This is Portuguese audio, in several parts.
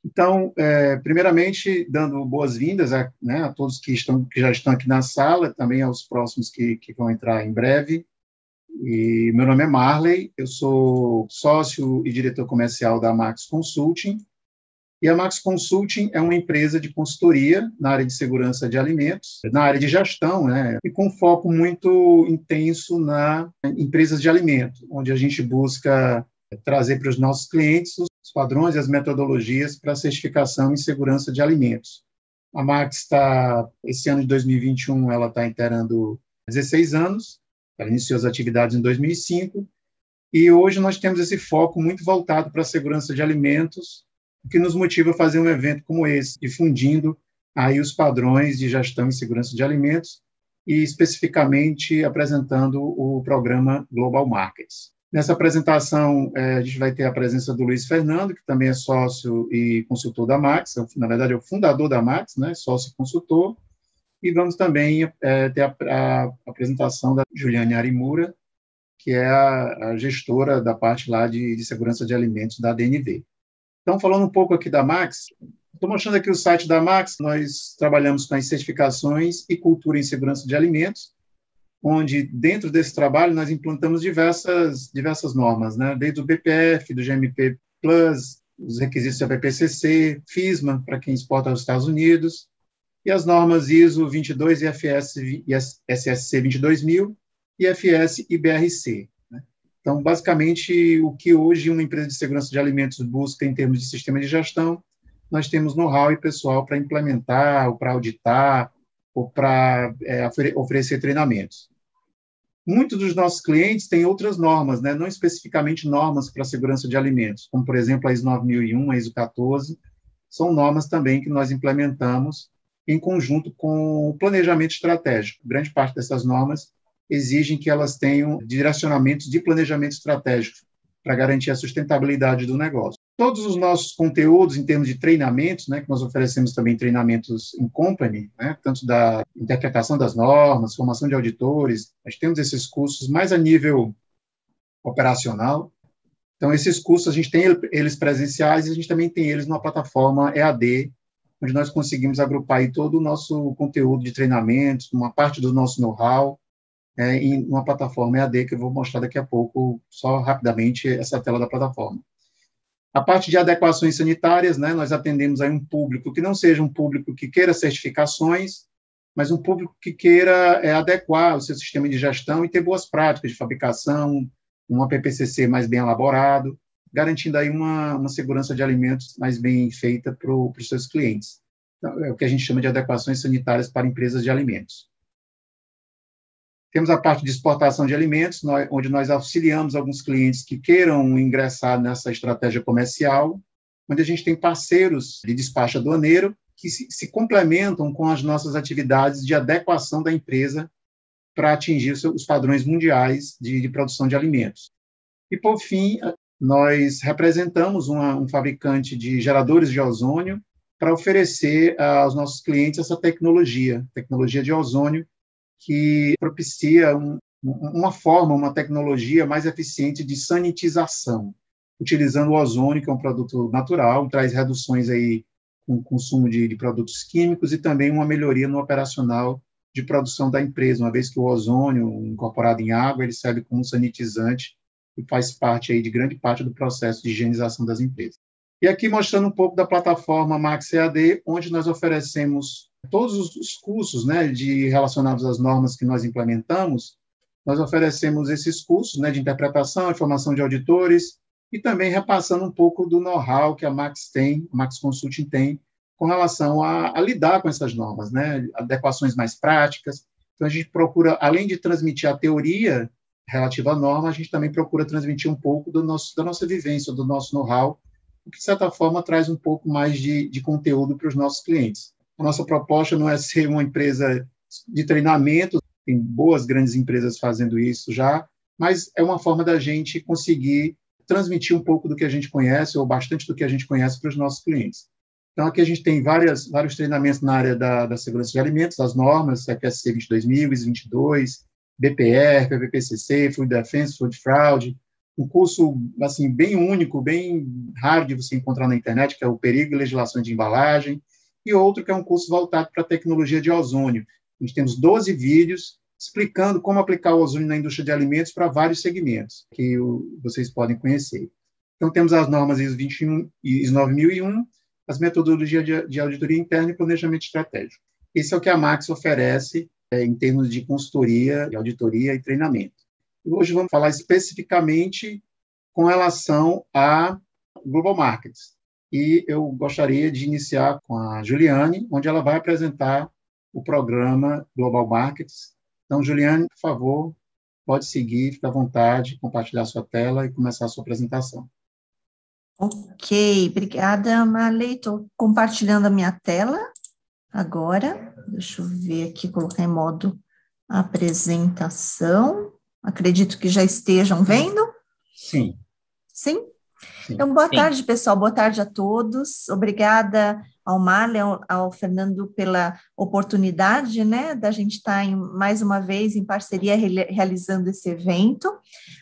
Então, primeiramente, dando boas-vindas né, a todos que já estão aqui na sala, também aos próximos que vão entrar em breve. E meu nome é Marley, eu sou sócio e diretor comercial da Max Consulting. E a Max Consulting é uma empresa de consultoria na área de segurança de alimentos, na área de gestão, né, e com foco muito intenso na empresas de alimentos, onde a gente busca trazer para os nossos clientes os padrões e as metodologias para a certificação em segurança de alimentos. A Max está, esse ano de 2021, ela está inteirando 16 anos, ela iniciou as atividades em 2005, e hoje nós temos esse foco muito voltado para a segurança de alimentos, o que nos motiva a fazer um evento como esse, difundindo aí os padrões de gestão e segurança de alimentos e especificamente apresentando o programa Global Markets. Nessa apresentação, a gente vai ter a presença do Luiz Fernando, que também é sócio e consultor da Max, na verdade é o fundador da Max, né, sócio e consultor, e vamos também ter a apresentação da Juliane Arimura, que é a gestora da parte lá de segurança de alimentos da DNV. Então, falando um pouco aqui da Max, estou mostrando aqui o site da Max, nós trabalhamos com as certificações e cultura em segurança de alimentos, onde, dentro desse trabalho, nós implantamos diversas normas, né? Desde o BPF, do GMP Plus, os requisitos da BPCC, FISMA, para quem exporta aos Estados Unidos, e as normas ISO 22, IFS, SSC 22000 e IFS e BRC. Então, basicamente, o que hoje uma empresa de segurança de alimentos busca em termos de sistema de gestão, nós temos know-how e pessoal para implementar, ou para auditar, ou para oferecer treinamentos. Muitos dos nossos clientes têm outras normas, né? Não especificamente normas para a segurança de alimentos, como, por exemplo, a ISO 9001, a ISO 14, são normas também que nós implementamos em conjunto com o planejamento estratégico. Grande parte dessas normas exigem que elas tenham direcionamentos de planejamento estratégico para garantir a sustentabilidade do negócio. Todos os nossos conteúdos, em termos de treinamentos, né, que nós oferecemos também treinamentos em company, né, tanto da interpretação das normas, formação de auditores, nós temos esses cursos mais a nível operacional. Então, esses cursos, a gente tem eles presenciais e a gente também tem eles numa plataforma EAD, onde nós conseguimos agrupar aí todo o nosso conteúdo de treinamentos, uma parte do nosso know-how, em uma plataforma EAD, que eu vou mostrar daqui a pouco, só rapidamente, essa tela da plataforma. A parte de adequações sanitárias, né, nós atendemos aí um público que não seja um público que queira certificações, mas um público que queira adequar o seu sistema de gestão e ter boas práticas de fabricação, um PPCC mais bem elaborado, garantindo aí uma segurança de alimentos mais bem feita para os seus clientes. Então, é o que a gente chama de adequações sanitárias para empresas de alimentos. Temos a parte de exportação de alimentos, onde nós auxiliamos alguns clientes que queiram ingressar nessa estratégia comercial, onde a gente tem parceiros de despacho aduaneiro que se complementam com as nossas atividades de adequação da empresa para atingir os padrões mundiais de produção de alimentos. E, por fim, nós representamos um fabricante de geradores de ozônio para oferecer aos nossos clientes essa tecnologia de ozônio, que propicia uma tecnologia mais eficiente de sanitização, utilizando o ozônio, que é um produto natural, traz reduções aí com o consumo de produtos químicos e também uma melhoria no operacional de produção da empresa, uma vez que o ozônio, incorporado em água, ele serve como um sanitizante e faz parte aí de grande parte do processo de higienização das empresas. E aqui mostrando um pouco da plataforma Max EAD, onde nós oferecemos todos os cursos, né, relacionados às normas que nós implementamos. Nós oferecemos esses cursos, né, de interpretação e formação de auditores, e também repassando um pouco do know-how que a Max Consulting tem, com relação a lidar com essas normas, né, adequações mais práticas. Então, a gente procura, além de transmitir a teoria relativa à norma, a gente também procura transmitir um pouco da nossa vivência, do nosso know-how, o que, de certa forma, traz um pouco mais de conteúdo para os nossos clientes. A nossa proposta não é ser uma empresa de treinamento, tem boas grandes empresas fazendo isso já, mas é uma forma da gente conseguir transmitir um pouco do que a gente conhece, ou bastante do que a gente conhece, para os nossos clientes. Então, aqui a gente tem vários treinamentos na área da segurança de alimentos, as normas, FSC 22000, ISO 22, BPR, PPCC, Food Defense, Food Fraud, um curso assim bem único, bem raro de você encontrar na internet, que é o Perigo e Legislação de Embalagem, e outro que é um curso voltado para a tecnologia de ozônio. Nós temos 12 vídeos explicando como aplicar o ozônio na indústria de alimentos para vários segmentos que vocês podem conhecer. Então, temos as normas ISO 21 e ISO 9001, as metodologias de auditoria interna e planejamento estratégico. Esse é o que a Max oferece em termos de consultoria, de auditoria e treinamento. E hoje vamos falar especificamente com relação a Global Markets. E eu gostaria de iniciar com a Juliane, onde ela vai apresentar o programa Global Markets. Então, Juliane, por favor, pode seguir, fica à vontade, compartilhar sua tela e começar a sua apresentação. Ok, obrigada, Marley. Estou compartilhando a minha tela agora. Deixa eu ver aqui, colocar em modo apresentação. Acredito que já estejam vendo. Sim. Sim? Sim. Então, boa tarde, pessoal. Boa tarde a todos. Obrigada ao Marley, ao Fernando pela oportunidade, né, da gente estar mais uma vez em parceria realizando esse evento.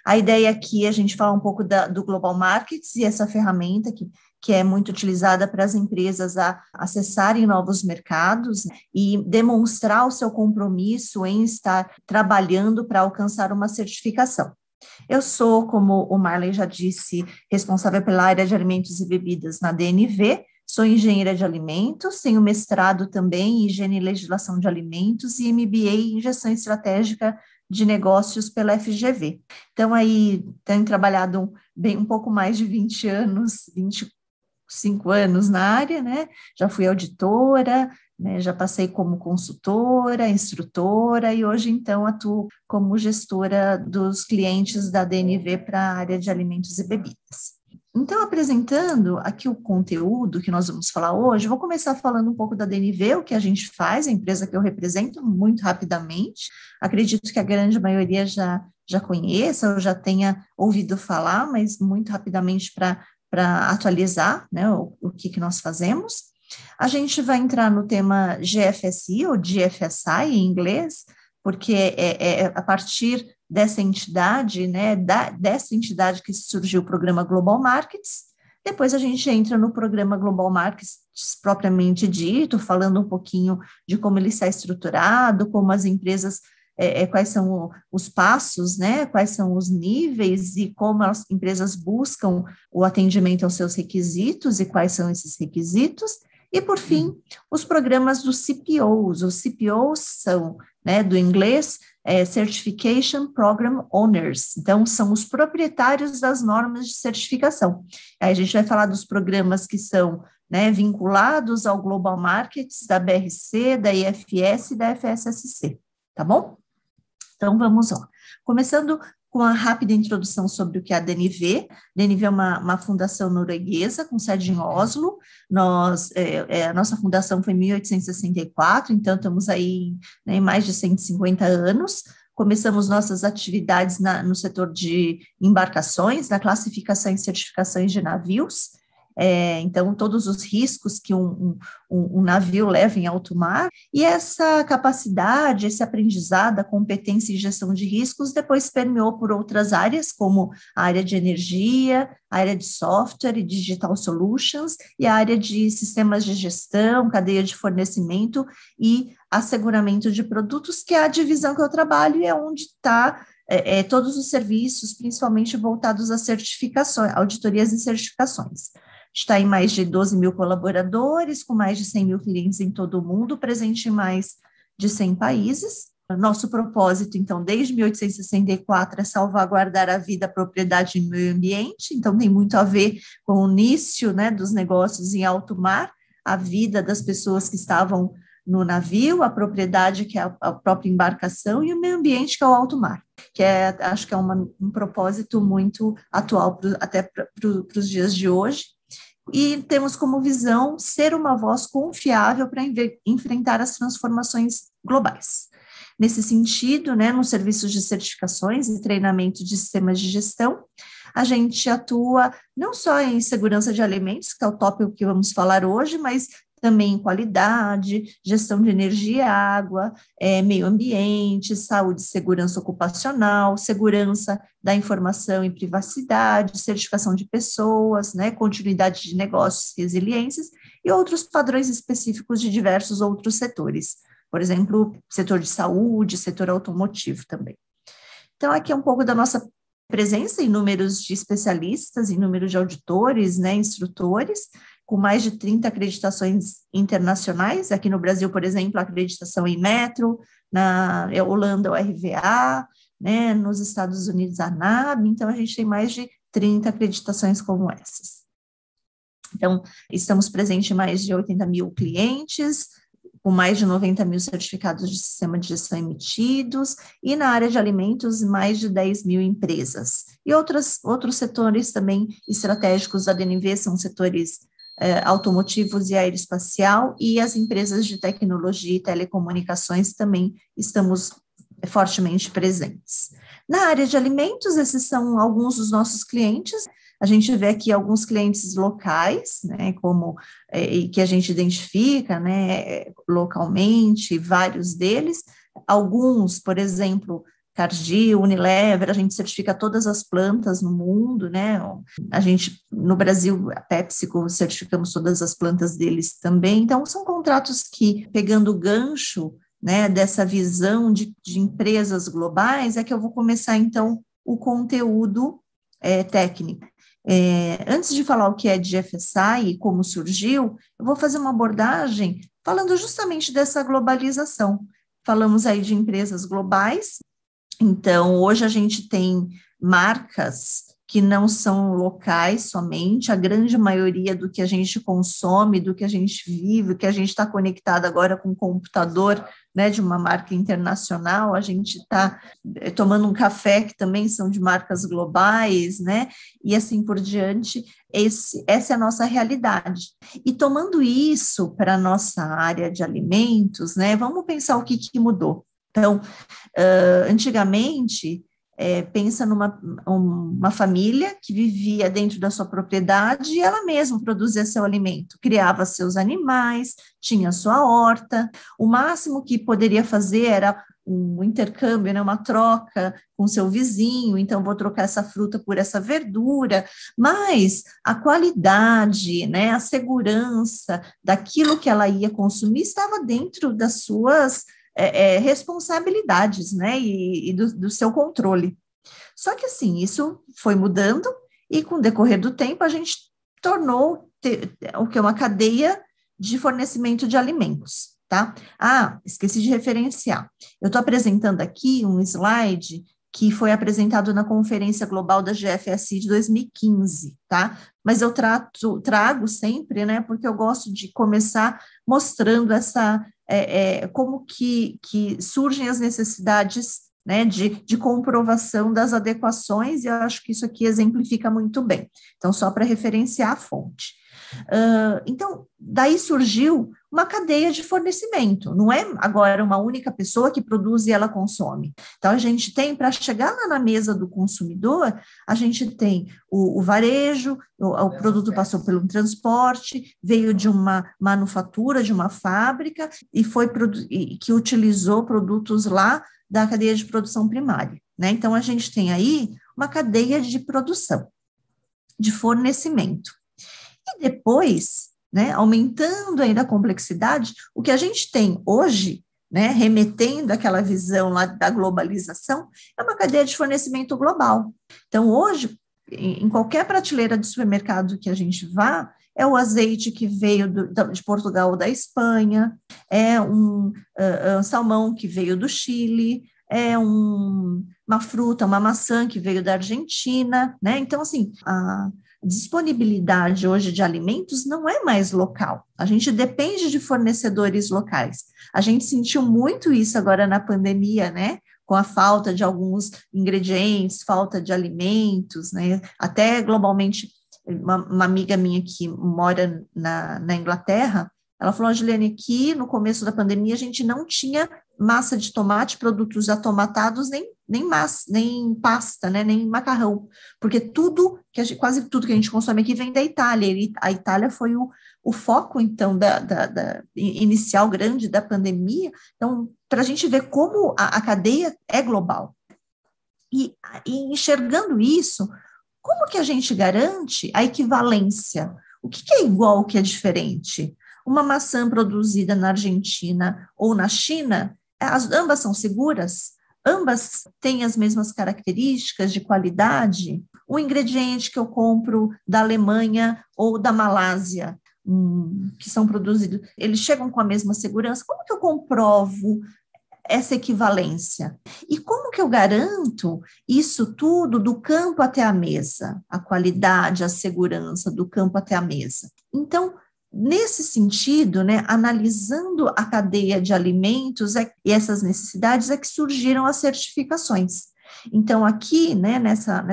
A ideia aqui é a gente falar um pouco do Global Markets e essa ferramenta que é muito utilizada para as empresas a acessarem novos mercados e demonstrar o seu compromisso em estar trabalhando para alcançar uma certificação. Eu sou, como o Marley já disse, responsável pela área de alimentos e bebidas na DNV, sou engenheira de alimentos, tenho mestrado também em higiene e legislação de alimentos e MBA em gestão estratégica de negócios pela FGV. Então, aí, tenho trabalhado um pouco mais de 20 anos, 25 anos na área, né? Já fui auditora, né, já passei como consultora, instrutora e hoje, então, atuo como gestora dos clientes da DNV para a área de alimentos e bebidas. Então, apresentando aqui o conteúdo que nós vamos falar hoje, vou começar falando um pouco da DNV, o que a gente faz, a empresa que eu represento, muito rapidamente. Acredito que a grande maioria já conheça ou já tenha ouvido falar, mas muito rapidamente para atualizar, né, o que nós fazemos. A gente vai entrar no tema GFSI, ou GFSI em inglês, porque é a partir dessa entidade, né, dessa entidade que surgiu o programa Global Markets. Depois a gente entra no programa Global Markets propriamente dito, falando um pouquinho de como ele está estruturado, como as empresas, quais são os passos, né, quais são os níveis e como as empresas buscam o atendimento aos seus requisitos e quais são esses requisitos. E, por fim, os programas dos CPOs. Os CPOs são, né, do inglês, Certification Program Owners. Então, são os proprietários das normas de certificação. Aí a gente vai falar dos programas que são, né, vinculados ao Global Markets, da BRC, da IFS e da FSSC. Tá bom? Então, vamos lá. Começando com a rápida introdução sobre o que é a DNV. DNV é uma fundação norueguesa com sede em Oslo. A nossa fundação foi em 1864, então estamos aí, né, em mais de 150 anos. Começamos nossas atividades no setor de embarcações, na classificação e certificações de navios. Então, todos os riscos que um navio leva em alto mar, e essa capacidade, esse aprendizado, a competência em gestão de riscos, depois permeou por outras áreas, como a área de energia, a área de software e digital solutions, e a área de sistemas de gestão, cadeia de fornecimento e asseguramento de produtos, que é a divisão que eu trabalho e é onde está todos os serviços, principalmente voltados a certificações, auditorias e certificações. Está em mais de 12 mil colaboradores, com mais de 100 mil clientes em todo o mundo, presente em mais de 100 países. Nosso propósito, então, desde 1864, é salvaguardar a vida, a propriedade e o meio ambiente, então tem muito a ver com o início, né, dos negócios em alto mar, a vida das pessoas que estavam no navio, a propriedade, que é a própria embarcação, e o meio ambiente, que é o alto mar, que acho que é um propósito muito atual até para os dias de hoje. E temos como visão ser uma voz confiável para enfrentar as transformações globais. Nesse sentido, né, nos serviços de certificações e treinamento de sistemas de gestão, a gente atua não só em segurança de alimentos, que é o tópico que vamos falar hoje, mas também qualidade, gestão de energia e água, meio ambiente, saúde e segurança ocupacional, segurança da informação e privacidade, certificação de pessoas, né, continuidade de negócios, resiliências e outros padrões específicos de diversos outros setores. Por exemplo, setor de saúde, setor automotivo também. Então, aqui é um pouco da nossa presença em números de especialistas, em número de auditores, né, instrutores, com mais de 30 acreditações internacionais. Aqui no Brasil, por exemplo, a acreditação em Metro, na Holanda, o RVA, né, nos Estados Unidos, a ANAB. Então, a gente tem mais de 30 acreditações como essas. Então, estamos presentes em mais de 80 mil clientes, com mais de 90 mil certificados de sistema de gestão emitidos, e na área de alimentos, mais de 10 mil empresas. E outros setores também estratégicos da DNV são setores automotivos e aeroespacial, e as empresas de tecnologia e telecomunicações também estamos fortemente presentes. Na área de alimentos, esses são alguns dos nossos clientes. A gente vê aqui alguns clientes locais, né, como que a gente identifica, né, localmente, vários deles. Alguns, por exemplo, Cargill, Unilever, a gente certifica todas as plantas no mundo, né? A gente, no Brasil, a PepsiCo, certificamos todas as plantas deles também. Então, são contratos que, pegando o gancho, né, dessa visão de empresas globais, é que eu vou começar, então, o conteúdo técnico. Antes de falar o que é DFSI e como surgiu, eu vou fazer uma abordagem falando justamente dessa globalização. Falamos aí de empresas globais, então hoje a gente tem marcas que não são locais somente, a grande maioria do que a gente consome, do que a gente vive, que a gente está conectado agora com o computador, né, de uma marca internacional, a gente está tomando um café que também são de marcas globais, né, e assim por diante, essa é a nossa realidade. E tomando isso para a nossa área de alimentos, né, vamos pensar o que mudou. Então, antigamente, pensa uma família que vivia dentro da sua propriedade e ela mesma produzia seu alimento, criava seus animais, tinha sua horta, o máximo que poderia fazer era um intercâmbio, né, uma troca com seu vizinho, então vou trocar essa fruta por essa verdura, mas a qualidade, né, a segurança daquilo que ela ia consumir estava dentro das suas responsabilidades, né, e do seu controle. Só que, assim, isso foi mudando e, com o decorrer do tempo, a gente tornou o que é uma cadeia de fornecimento de alimentos, tá? Esqueci de referenciar. Eu estou apresentando aqui um slide que foi apresentado na Conferência Global da GFSI de 2015, tá? Mas eu trago sempre, né, porque eu gosto de começar mostrando como que surgem as necessidades, né, de comprovação das adequações, e eu acho que isso aqui exemplifica muito bem. Então, só para referenciar a fonte. Então, daí surgiu uma cadeia de fornecimento, não é agora uma única pessoa que produz e ela consome. Então, a gente tem, para chegar lá na mesa do consumidor, a gente tem o varejo, o produto passou pelo transporte, veio de uma manufatura, de uma fábrica, e que utilizou produtos lá da cadeia de produção primária, né? Então, a gente tem aí uma cadeia de produção, de fornecimento. E depois, né, aumentando ainda a complexidade, o que a gente tem hoje, né, remetendo àquela visão lá da globalização, é uma cadeia de fornecimento global. Então, hoje, em qualquer prateleira de supermercado que a gente vá, é o azeite que veio de Portugal ou da Espanha, é um salmão que veio do Chile, é uma fruta, uma maçã que veio da Argentina, né? Então, assim, a disponibilidade hoje de alimentos não é mais local. A gente depende de fornecedores locais. A gente sentiu muito isso agora na pandemia, né? Com a falta de alguns ingredientes, falta de alimentos, né? Até globalmente, uma amiga minha que mora na Inglaterra, ela falou, Juliane, aqui no começo da pandemia a gente não tinha massa de tomate, produtos atomatados, nem massa, nem pasta, né, nem macarrão, porque quase tudo que a gente consome aqui vem da Itália, e a Itália foi o foco, então, inicial grande da pandemia, então, para a gente ver como a cadeia é global. E enxergando isso, como que a gente garante a equivalência? O que é igual, o que é diferente? Uma maçã produzida na Argentina ou na China, ambas são seguras? Ambas têm as mesmas características de qualidade? O ingrediente que eu compro da Alemanha ou da Malásia, que são produzidos, eles chegam com a mesma segurança? Como que eu comprovo essa equivalência? E como que eu garanto isso tudo do campo até a mesa? A qualidade, a segurança do campo até a mesa. Então, nesse sentido, né, analisando a cadeia de alimentos e essas necessidades, é que surgiram as certificações. Então, aqui, né, nessa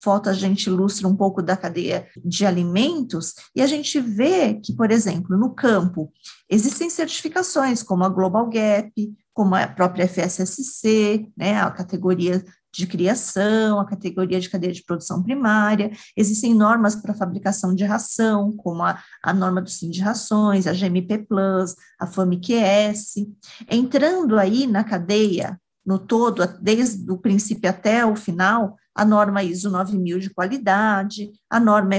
foto, a gente ilustra um pouco da cadeia de alimentos, e a gente vê que, por exemplo, no campo, existem certificações, como a Global Gap, como a própria FSSC, né, a categoria de criação, a categoria de cadeia de produção primária, existem normas para fabricação de ração, como a norma do Sim de Rações, a GMP+, a FAMIQ-S. Entrando aí na cadeia, no todo, desde o princípio até o final, a norma ISO 9000 de qualidade, a norma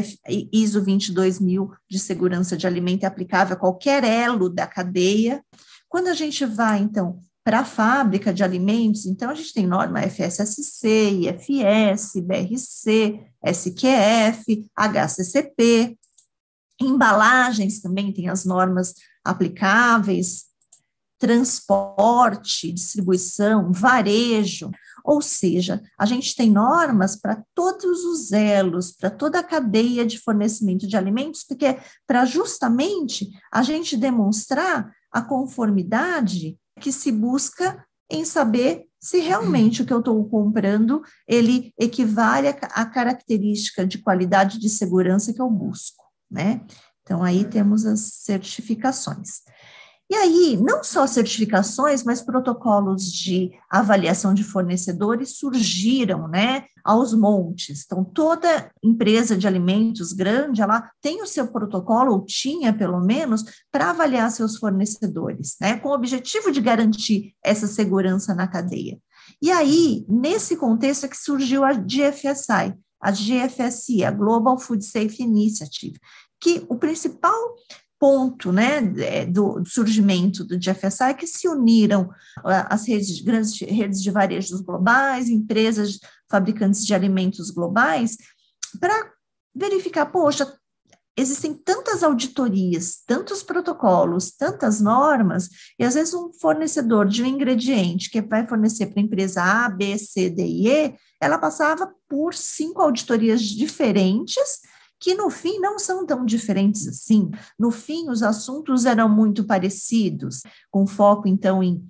ISO 22000 de segurança de alimento é aplicável a qualquer elo da cadeia. Quando a gente vai, então, para a fábrica de alimentos, então a gente tem norma FSSC, IFS, BRC, SQF, HCCP. Embalagens também tem as normas aplicáveis, transporte, distribuição, varejo, ou seja, a gente tem normas para todos os elos, para toda a cadeia de fornecimento de alimentos, porque para justamente a gente demonstrar a conformidade que se busca em saber se realmente o que eu estou comprando, ele equivale à característica de qualidade de segurança que eu busco, né? Então, aí temos as certificações. E aí, não só certificações, mas protocolos de avaliação de fornecedores surgiram, né, aos montes. Então, toda empresa de alimentos grande, ela tem o seu protocolo, ou tinha pelo menos, para avaliar seus fornecedores, né, com o objetivo de garantir essa segurança na cadeia. E aí, nesse contexto é que surgiu a GFSI, a GFSI, a Global Food Safety Initiative, que o principal ponto, né, do surgimento do GFSI é que se uniram as grandes redes de varejos globais, empresas fabricantes de alimentos globais, para verificar, poxa, existem tantas auditorias, tantos protocolos, tantas normas, e às vezes um fornecedor de um ingrediente que vai fornecer para a empresa A, B, C, D e E, ela passava por 5 auditorias diferentes, que no fim não são tão diferentes assim. No fim, os assuntos eram muito parecidos, com foco, então, em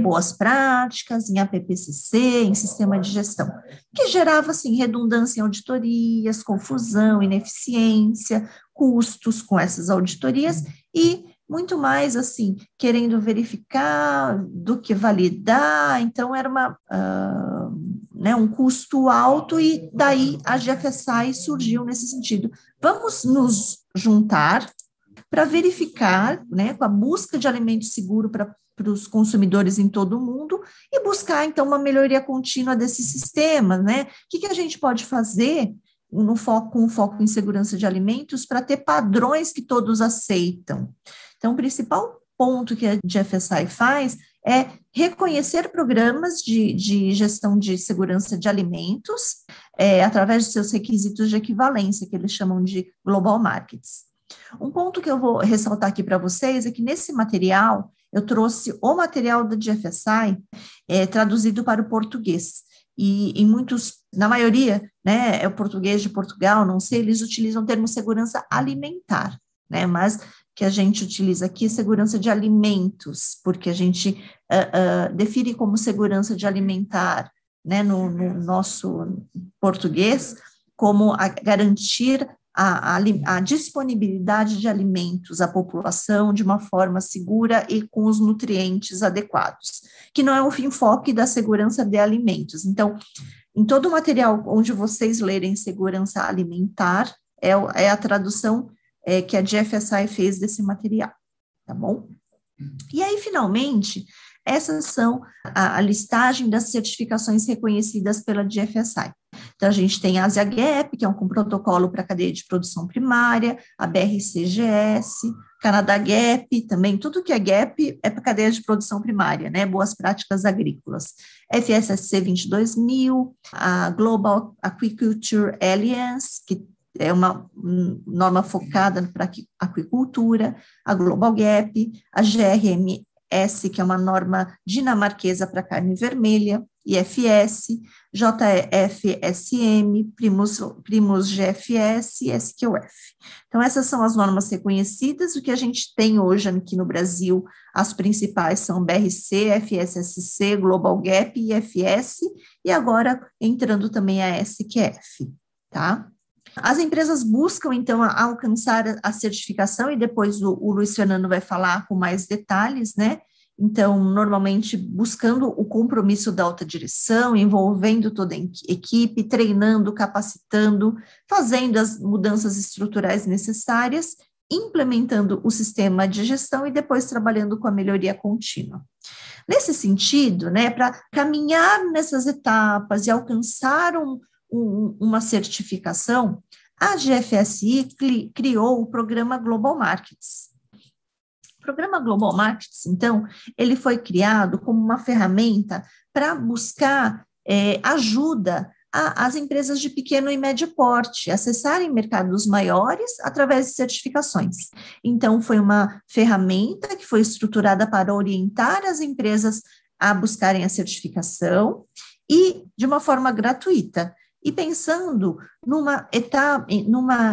boas práticas, em APPCC, em sistema de gestão, que gerava, assim, redundância em auditorias, confusão, ineficiência, custos com essas auditorias e muito mais, assim, querendo verificar do que validar, então era um custo alto, e daí a GFSI surgiu nesse sentido. Vamos nos juntar para verificar, né, com a busca de alimento seguro para os consumidores em todo o mundo, e buscar, então, uma melhoria contínua desse sistema, né? O que a gente pode fazer com foco em segurança de alimentos para ter padrões que todos aceitam? Então, o principal ponto que a GFSI faz é reconhecer programas de gestão de segurança de alimentos através de seus requisitos de equivalência, que eles chamam de Global Markets. Um ponto que eu vou ressaltar aqui para vocês é que nesse material, eu trouxe o material da GFSI traduzido para o português. E em na maioria, né, é o português de Portugal, não sei, eles utilizam o termo segurança alimentar, né, mas que a gente utiliza aqui é segurança de alimentos, porque a gente define como segurança de alimentar, né, no nosso português, como garantir a disponibilidade de alimentos à população de uma forma segura e com os nutrientes adequados, que não é o enfoque da segurança de alimentos. Então, em todo o material onde vocês lerem segurança alimentar, é a tradução que a GFSI fez desse material, tá bom? E aí, finalmente, essas são a listagem das certificações reconhecidas pela GFSI. Então, a gente tem a Asia-GAP, que é um protocolo para a cadeia de produção primária, a BRCGS, Canadá-GAP, também, tudo que é GAP é para a cadeia de produção primária, né, boas práticas agrícolas. FSSC 22000, a Global Aquiculture Alliance, que é uma norma focada para a aquicultura, a Global GAP, a GRMS, que é uma norma dinamarquesa para carne vermelha, IFS, JFSM, Primus GFS e SQF. Então, essas são as normas reconhecidas. O que a gente tem hoje aqui no Brasil, as principais são BRC, FSSC, Global GAP e IFS, e agora entrando também a SQF, tá? As empresas buscam, então, alcançar a certificação, e depois o Luiz Fernando vai falar com mais detalhes, né? Então, normalmente, buscando o compromisso da alta direção, envolvendo toda a equipe, treinando, capacitando, fazendo as mudanças estruturais necessárias, implementando o sistema de gestão e depois trabalhando com a melhoria contínua. Nesse sentido, né, para caminhar nessas etapas e alcançar uma certificação, a GFSI criou o programa Global Markets. O programa Global Markets, então, ele foi criado como uma ferramenta para buscar ajuda às empresas de pequeno e médio porte acessarem mercados maiores através de certificações. Então, foi uma ferramenta que foi estruturada para orientar as empresas a buscarem a certificação e de uma forma gratuita. E pensando numa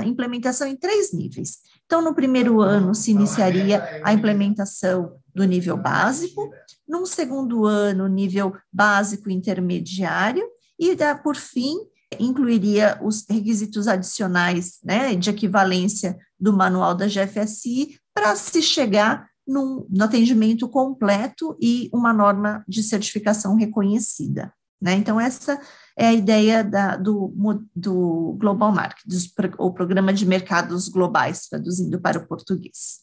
implementação em 3 níveis. Então, no primeiro ano, se iniciaria a implementação do nível básico, num segundo ano, nível básico intermediário, e, por fim, incluiria os requisitos adicionais, né, de equivalência do manual da GFSI, para se chegar no atendimento completo e uma norma de certificação reconhecida, né? Então, essa é a ideia do Global Market, o Programa de Mercados Globais, traduzindo para o português.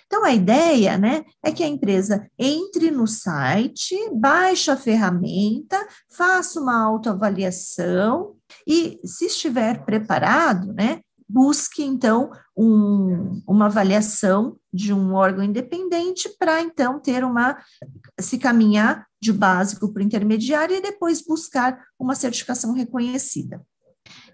Então, a ideia, né, é que a empresa entre no site, baixe a ferramenta, faça uma autoavaliação e, se estiver preparado, né, busque, então, uma avaliação de um órgão independente para, então, se caminhar de básico para o intermediário e depois buscar uma certificação reconhecida.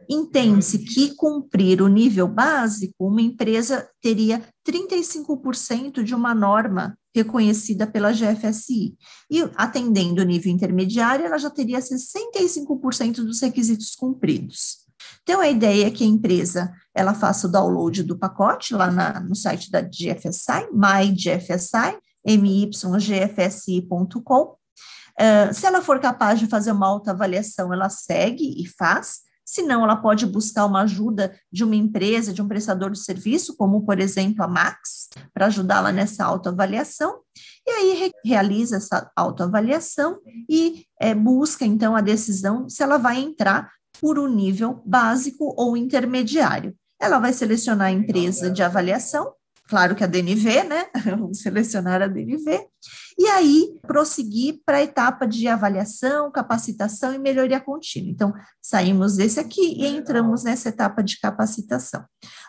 Entende-se que cumprir o nível básico, uma empresa teria 35% de uma norma reconhecida pela GFSI, e atendendo o nível intermediário, ela já teria 65% dos requisitos cumpridos. Então, a ideia é que a empresa ela faça o download do pacote lá no site da GFSI, mygfsi, mygfsi.com. Se ela for capaz de fazer uma autoavaliação, ela segue e faz. Se não, ela pode buscar uma ajuda de uma empresa, de um prestador de serviço, como, por exemplo, a Max, para ajudá-la nessa autoavaliação. E aí realiza essa autoavaliação e busca, então, a decisão se ela vai entrar por um nível básico ou intermediário. Ela vai selecionar a empresa de avaliação, claro que a DNV, né? Vamos selecionar a DNV, e aí prosseguir para a etapa de avaliação, capacitação e melhoria contínua. Então, saímos desse aqui e entramos nessa etapa de capacitação.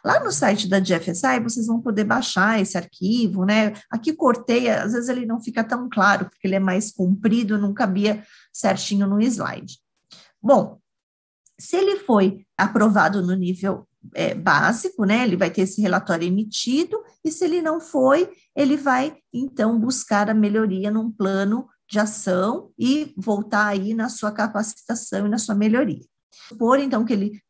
Lá no site da GFSI, vocês vão poder baixar esse arquivo, né? Aqui cortei, às vezes ele não fica tão claro, porque ele é mais comprido, não cabia certinho no slide. Bom, se ele foi aprovado no nível básico, né, ele vai ter esse relatório emitido, e se ele não foi, ele vai, então, buscar a melhoria num plano de ação e voltar aí na sua capacitação e na sua melhoria. Por, então, que ele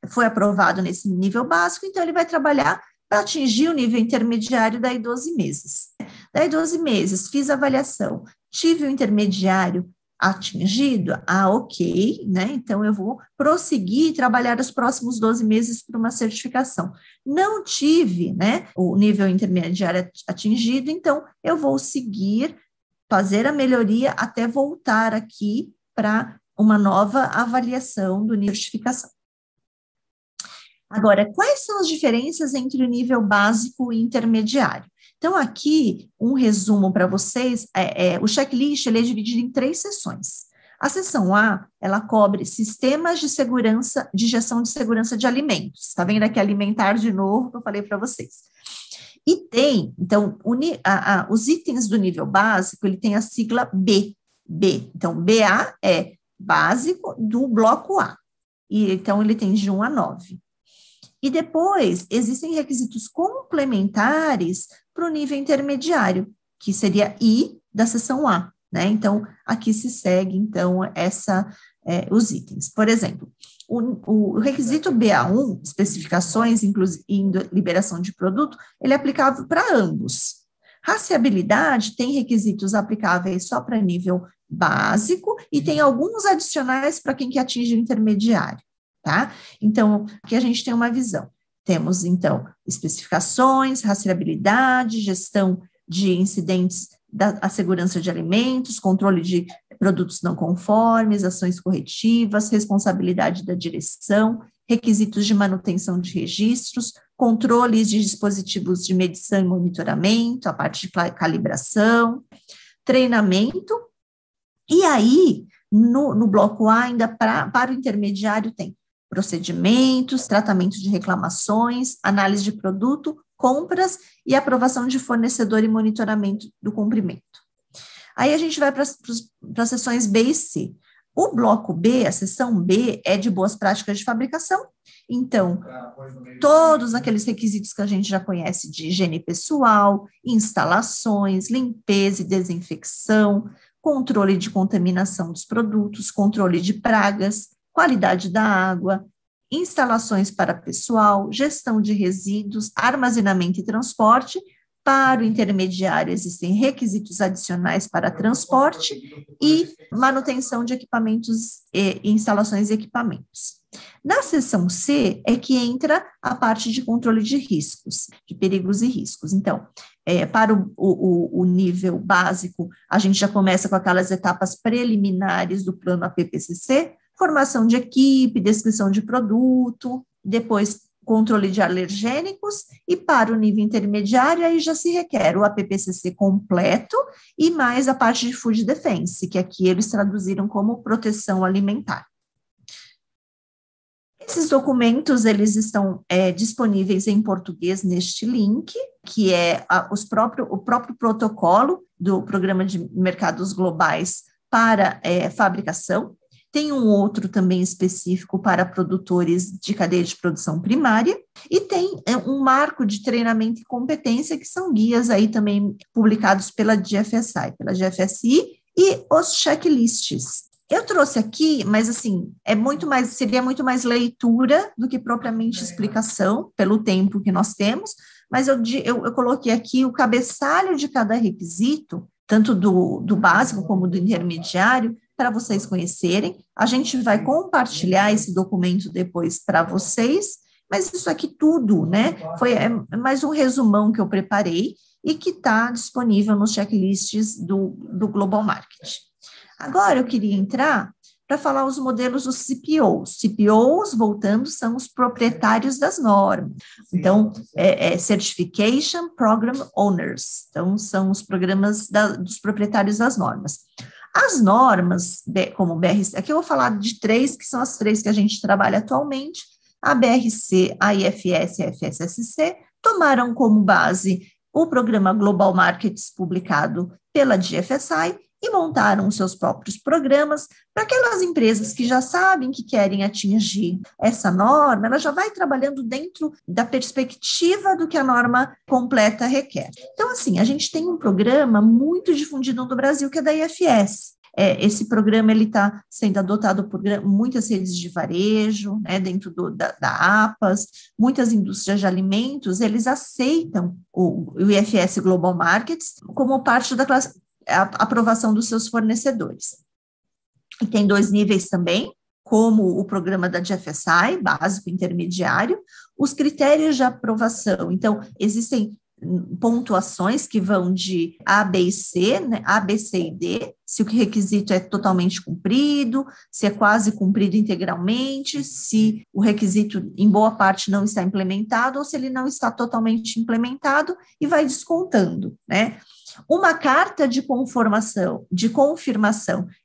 foi aprovado nesse nível básico, então ele vai trabalhar para atingir o nível intermediário daí 12 meses. Daí 12 meses, fiz a avaliação, tive o intermediário, atingido, ok, né? Então eu vou prosseguir e trabalhar os próximos 12 meses para uma certificação. Não tive, né, o nível intermediário atingido, então eu vou seguir, fazer a melhoria até voltar aqui para uma nova avaliação do nível de certificação. Agora, quais são as diferenças entre o nível básico e intermediário? Então, aqui, um resumo para vocês, o checklist ele é dividido em 3 seções. A seção A, ela cobre sistemas de segurança, de gestão de segurança de alimentos. Está vendo aqui alimentar de novo, que eu falei para vocês. E tem, então, os itens do nível básico, ele tem a sigla B. Então, BA é básico do bloco A. E, então, ele tem de 1 a 9. E depois, existem requisitos complementares para o nível intermediário, que seria I da seção A, né? Então, aqui se segue, então, os itens. Por exemplo, o requisito BA1, especificações, inclusive liberação de produto, ele é aplicável para ambos. Rastreabilidade tem requisitos aplicáveis só para nível básico e tem alguns adicionais para quem que atinge o intermediário. Tá? Então, aqui a gente tem uma visão. Temos, então, especificações, rastreabilidade, gestão de incidentes da segurança de alimentos, controle de produtos não conformes, ações corretivas, responsabilidade da direção, requisitos de manutenção de registros, controles de dispositivos de medição e monitoramento, a parte de calibração, treinamento, e aí, no bloco A, ainda para o intermediário, tem procedimentos, tratamento de reclamações, análise de produto, compras e aprovação de fornecedor e monitoramento do cumprimento. Aí a gente vai para as seções B e C. O bloco B, a seção B, é de boas práticas de fabricação. Então, todos aqueles requisitos que a gente já conhece de higiene pessoal, instalações, limpeza e desinfecção, controle de contaminação dos produtos, controle de pragas, qualidade da água, instalações para pessoal, gestão de resíduos, armazenamento e transporte. Para o intermediário, existem requisitos adicionais para transporte e manutenção de equipamentos e instalações e equipamentos. Na seção C é que entra a parte de controle de riscos, de perigos e riscos. Então, para o nível básico, a gente já começa com aquelas etapas preliminares do plano APPCC, formação de equipe, descrição de produto, depois controle de alergênicos, e para o nível intermediário, aí já se requer o APPCC completo e mais a parte de Food Defense, que aqui eles traduziram como proteção alimentar. Esses documentos, eles estão disponíveis em português neste link, que é o próprio protocolo do Programa de Mercados Globais para fabricação. Tem um outro também específico para produtores de cadeia de produção primária, e tem um marco de treinamento e competência, que são guias aí também publicados pela GFSI, pela GFSI, e os checklists. Eu trouxe aqui, mas assim, seria muito mais leitura do que propriamente explicação, pelo tempo que nós temos, mas eu coloquei aqui o cabeçalho de cada requisito, tanto do básico como do intermediário, para vocês conhecerem. A gente vai compartilhar esse documento depois para vocês, mas isso aqui tudo, né, foi mais um resumão que eu preparei e que está disponível nos checklists do Global Market. Agora eu queria entrar para falar os modelos dos CPOs. CPOs, voltando, são os proprietários das normas. Então, Certification Program Owners. Então, são os programas dos proprietários das normas. As normas, como o BRC, aqui eu vou falar de 3, que são as 3 que a gente trabalha atualmente, a BRC, a IFS e a FSSC, tomaram como base o programa Global Markets publicado pela GFSI e montaram os seus próprios programas para aquelas empresas que já sabem que querem atingir essa norma, ela já vai trabalhando dentro da perspectiva do que a norma completa requer. Então, assim, a gente tem um programa muito difundido no Brasil, que é da IFS. Esse programa está sendo adotado por muitas redes de varejo, né, dentro da APAS, muitas indústrias de alimentos, eles aceitam o IFS Global Markets como parte da aprovação dos seus fornecedores. e tem 2 níveis também, como o programa da GFSI, básico e intermediário, os critérios de aprovação. Então, existem pontuações que vão de A, B e C, né? A, B, C e D, se o requisito é totalmente cumprido, se é quase cumprido integralmente, se o requisito em boa parte não está implementado ou se ele não está totalmente implementado e vai descontando, né? Uma carta de confirmação,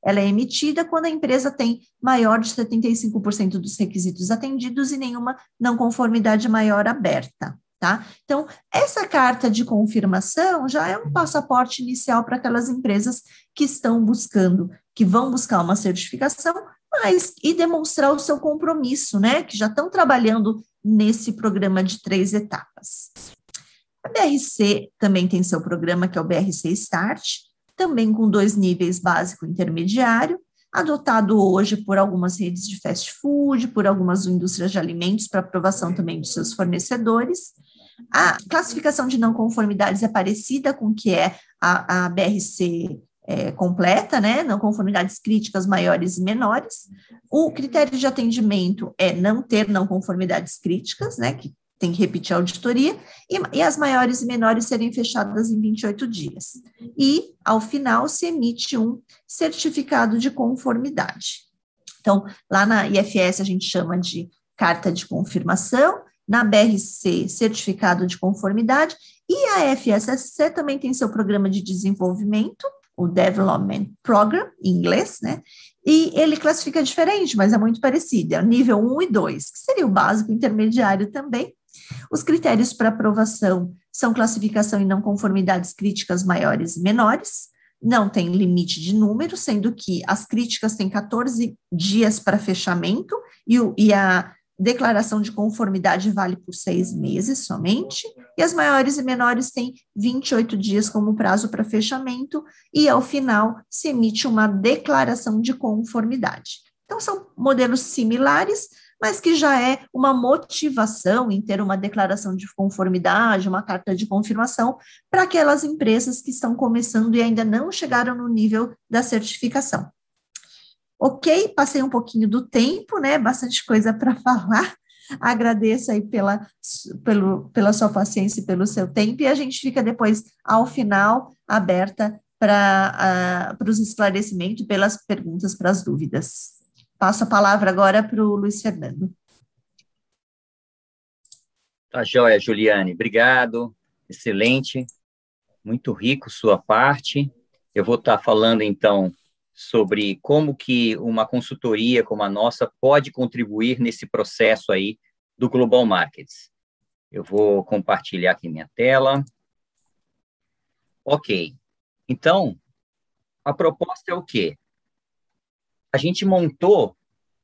ela é emitida quando a empresa tem maior de 75% dos requisitos atendidos e nenhuma não conformidade maior aberta. Tá? Então, essa carta de confirmação já é um passaporte inicial para aquelas empresas que estão buscando, que vão buscar uma certificação, mas e demonstrar o seu compromisso, né? Que já estão trabalhando nesse programa de 3 etapas. A BRC também tem seu programa, que é o BRC Start, também com 2 níveis, básico e intermediário, adotado hoje por algumas redes de fast food, por algumas indústrias de alimentos, para aprovação também dos seus fornecedores. A classificação de não conformidades é parecida com o que é a BRC completa, né? Não conformidades críticas maiores e menores. O critério de atendimento é não ter não conformidades críticas, né? Que tem que repetir a auditoria, e as maiores e menores serem fechadas em 28 dias. E, ao final, se emite um certificado de conformidade. Então, lá na IFS a gente chama de carta de confirmação, na BRC, certificado de conformidade, e a FSSC também tem seu programa de desenvolvimento, o Development Program, em inglês, né? E ele classifica diferente, mas é muito parecido, é o nível 1 e 2, que seria o básico intermediário também. Os critérios para aprovação são classificação em não conformidades críticas maiores e menores, não tem limite de número, sendo que as críticas têm 14 dias para fechamento e a declaração de conformidade vale por 6 meses somente, e as maiores e menores têm 28 dias como prazo para fechamento, e ao final se emite uma declaração de conformidade. Então, são modelos similares, mas que já é uma motivação em ter uma declaração de conformidade, uma carta de confirmação, para aquelas empresas que estão começando e ainda não chegaram no nível da certificação. Ok, passei um pouquinho do tempo, né? Bastante coisa para falar. Agradeço aí pela sua paciência e pelo seu tempo, e a gente fica depois, ao final, aberta para os esclarecimentos, pelas perguntas, para as dúvidas. Passo a palavra agora para o Luiz Fernando. Tá joia, Juliane. Obrigado. Excelente. Muito rico sua parte. Eu vou estar falando, então, sobre como que uma consultoria como a nossa pode contribuir nesse processo aí do Global Markets. Eu vou compartilhar aqui minha tela. Ok. Então, a proposta é o quê? A gente montou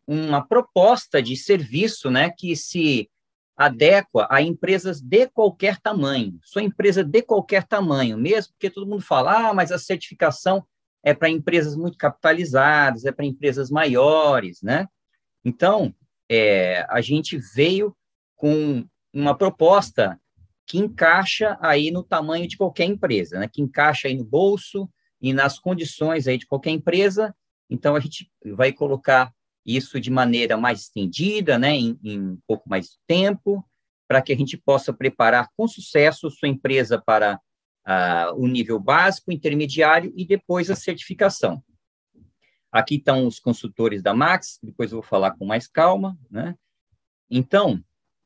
uma proposta de serviço, né, que se adequa a empresas de qualquer tamanho. Sua empresa de qualquer tamanho, mesmo porque todo mundo fala, mas a certificação é para empresas muito capitalizadas, é para empresas maiores, né? Então, a gente veio com uma proposta que encaixa aí no tamanho de qualquer empresa, né? Que encaixa aí no bolso e nas condições aí de qualquer empresa. Então, a gente vai colocar isso de maneira mais estendida, né, em um pouco mais de tempo, para que a gente possa preparar com sucesso sua empresa para o nível básico, intermediário e depois a certificação. Aqui estão os consultores da Max, depois eu vou falar com mais calma, né? Então,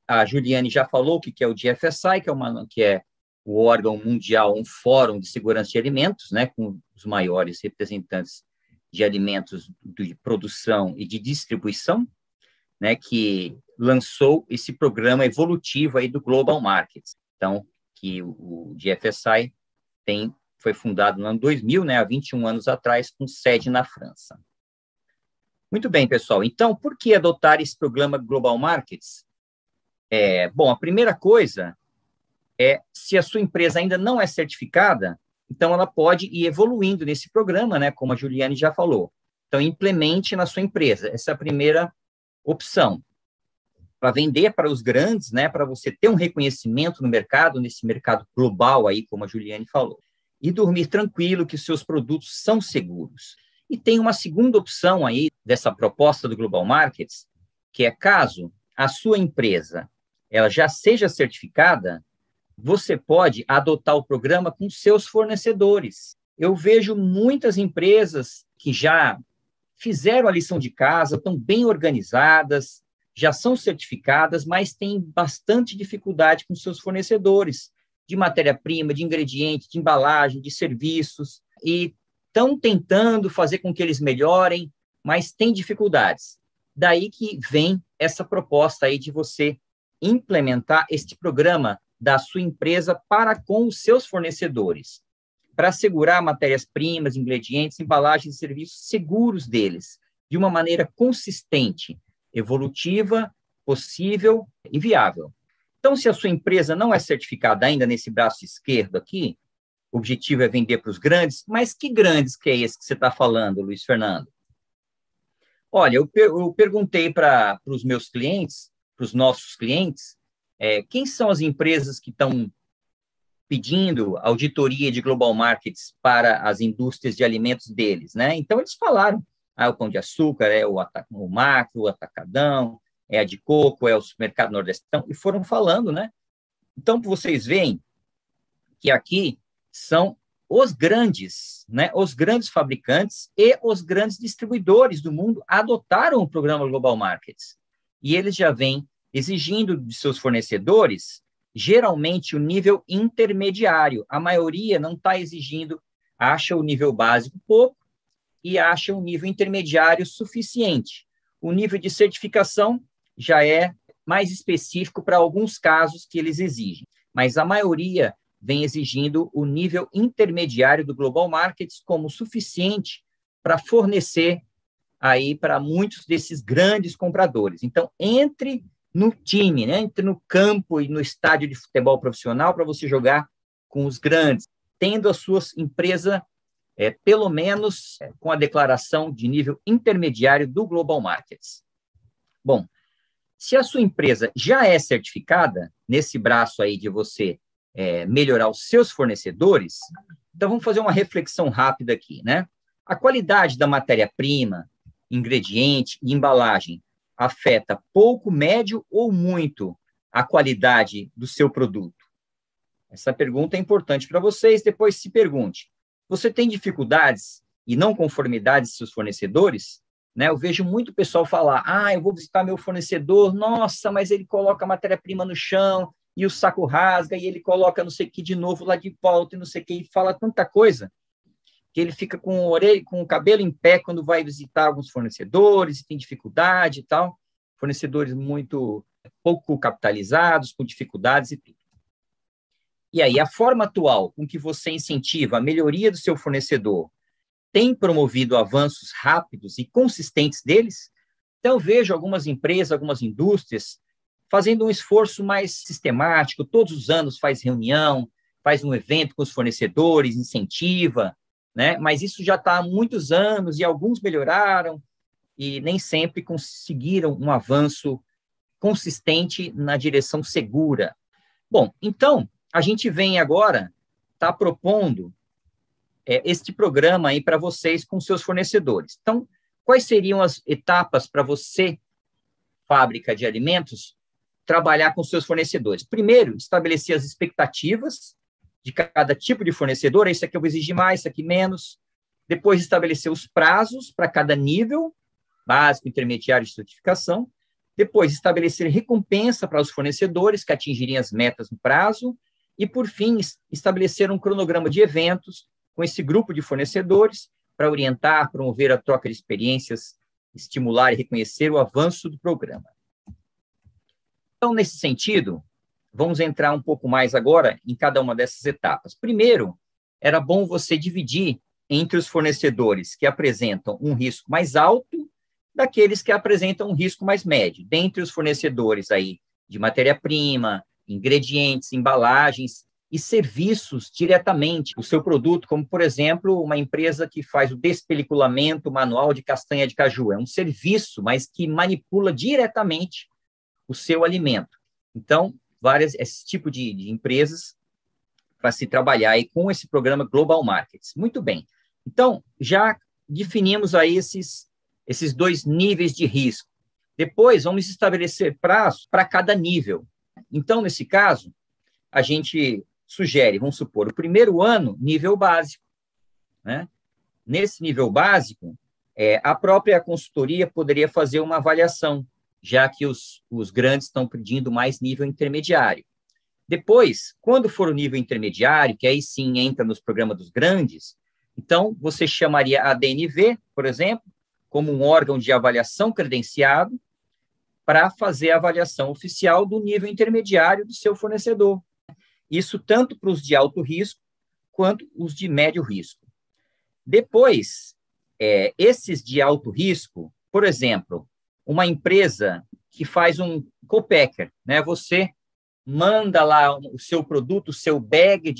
a Juliane já falou o que é o GFSI, que é o órgão mundial, um fórum de segurança de alimentos, né, com os maiores representantes de alimentos de produção e de distribuição, né, que lançou esse programa evolutivo aí do Global Markets. Então, que o GFSI foi fundado no ano 2000, né, há 21 anos atrás, com sede na França. Muito bem, pessoal. Então, por que adotar esse programa Global Markets? Bom, a primeira coisa é, se a sua empresa ainda não é certificada, então ela pode ir evoluindo nesse programa, né, como a Juliane já falou. Então, implemente na sua empresa. Essa é a primeira opção. Para vender para os grandes, né, para você ter um reconhecimento no mercado, nesse mercado global aí, como a Juliane falou. E dormir tranquilo que seus produtos são seguros. E tem uma segunda opção aí dessa proposta do Global Markets, que é caso a sua empresa ela já seja certificada, você pode adotar o programa com seus fornecedores. Eu vejo muitas empresas que já fizeram a lição de casa, estão bem organizadas, já são certificadas, mas têm bastante dificuldade com seus fornecedores de matéria-prima, de ingrediente, de embalagem, de serviços, e estão tentando fazer com que eles melhorem, mas têm dificuldades. Daí que vem essa proposta aí de você implementar este programa da sua empresa para com os seus fornecedores, para assegurar matérias-primas, ingredientes, embalagens e serviços seguros deles, de uma maneira consistente, evolutiva, possível e viável. Então, se a sua empresa não é certificada ainda nesse braço esquerdo aqui, o objetivo é vender para os grandes, mas que grandes que é esse que você está falando, Luiz Fernando? Olha, eu perguntei para os meus clientes, para os nossos clientes, quem são as empresas que estão pedindo auditoria de Global Markets para as indústrias de alimentos deles, né? Então, eles falaram, o Pão de Açúcar, o Macro, o Atacadão, é a de Coco, é o Supermercado Nordestão, e foram falando, né? Então, vocês veem que aqui são os grandes, né? Os grandes fabricantes e os grandes distribuidores do mundo adotaram o programa Global Markets. E eles já vêm exigindo de seus fornecedores, geralmente, o nível intermediário. A maioria não está exigindo, acha o nível básico pouco e acha o nível intermediário suficiente. O nível de certificação já é mais específico para alguns casos que eles exigem, mas a maioria vem exigindo o nível intermediário do Global Markets como suficiente para fornecer aí para muitos desses grandes compradores. Então, entre no time, né? Entre no campo e no estádio de futebol profissional para você jogar com os grandes, tendo a sua empresa, pelo menos, com a declaração de nível intermediário do Global Markets. Bom, se a sua empresa já é certificada, nesse braço aí de você melhorar os seus fornecedores, então vamos fazer uma reflexão rápida aqui, né? A qualidade da matéria-prima, ingrediente e embalagem afeta pouco, médio ou muito a qualidade do seu produto? Essa pergunta é importante para vocês. Depois se pergunte, você tem dificuldades e não conformidades de seus fornecedores? Né? Eu vejo muito pessoal falar, eu vou visitar meu fornecedor, nossa, mas ele coloca a matéria-prima no chão e o saco rasga e ele coloca não sei o que de novo lá de volta e não sei o que, e fala tanta coisa que ele fica com o cabelo em pé quando vai visitar alguns fornecedores, tem dificuldade e tal, fornecedores muito pouco capitalizados, com dificuldades e tudo. E aí, a forma atual com que você incentiva a melhoria do seu fornecedor tem promovido avanços rápidos e consistentes deles? Então, eu vejo algumas empresas, algumas indústrias fazendo um esforço mais sistemático, todos os anos faz reunião, faz um evento com os fornecedores, incentiva, né? Mas isso já está há muitos anos e alguns melhoraram e nem sempre conseguiram um avanço consistente na direção segura. Bom, então, a gente vem agora, está propondo este programa aí para vocês com seus fornecedores. Então, quais seriam as etapas para você, fábrica de alimentos, trabalhar com seus fornecedores? Primeiro, estabelecer as expectativas de cada tipo de fornecedor, esse aqui eu vou exigir mais, esse aqui menos. Depois, estabelecer os prazos para cada nível, básico, intermediário de certificação. Depois, estabelecer recompensa para os fornecedores que atingirem as metas no prazo. E, por fim, estabelecer um cronograma de eventos com esse grupo de fornecedores para orientar, promover a troca de experiências, estimular e reconhecer o avanço do programa. Então, nesse sentido, vamos entrar um pouco mais agora em cada uma dessas etapas. Primeiro, era bom você dividir entre os fornecedores que apresentam um risco mais alto daqueles que apresentam um risco mais médio. Dentre os fornecedores aí de matéria-prima, ingredientes, embalagens e serviços diretamente o seu produto, como, por exemplo, uma empresa que faz o despeliculamento manual de castanha de caju. É um serviço, mas que manipula diretamente o seu alimento. Então, esse tipo de empresas para se trabalhar aí com esse programa Global Markets. Muito bem. Então, já definimos aí esses 2 níveis de risco. Depois, vamos estabelecer prazos para cada nível. Então, nesse caso, a gente sugere, vamos supor, o primeiro ano, nível básico, né? Nesse nível básico, a própria consultoria poderia fazer uma avaliação, já que os grandes estão pedindo mais nível intermediário. Depois, quando for o nível intermediário, que aí sim entra nos programas dos grandes, então você chamaria a DNV, por exemplo, como um órgão de avaliação credenciado para fazer a avaliação oficial do nível intermediário do seu fornecedor. Isso tanto para os de alto risco quanto os de médio risco. Depois, esses de alto risco, por exemplo, uma empresa que faz um co-packer, né? Você manda lá o seu produto, o seu bag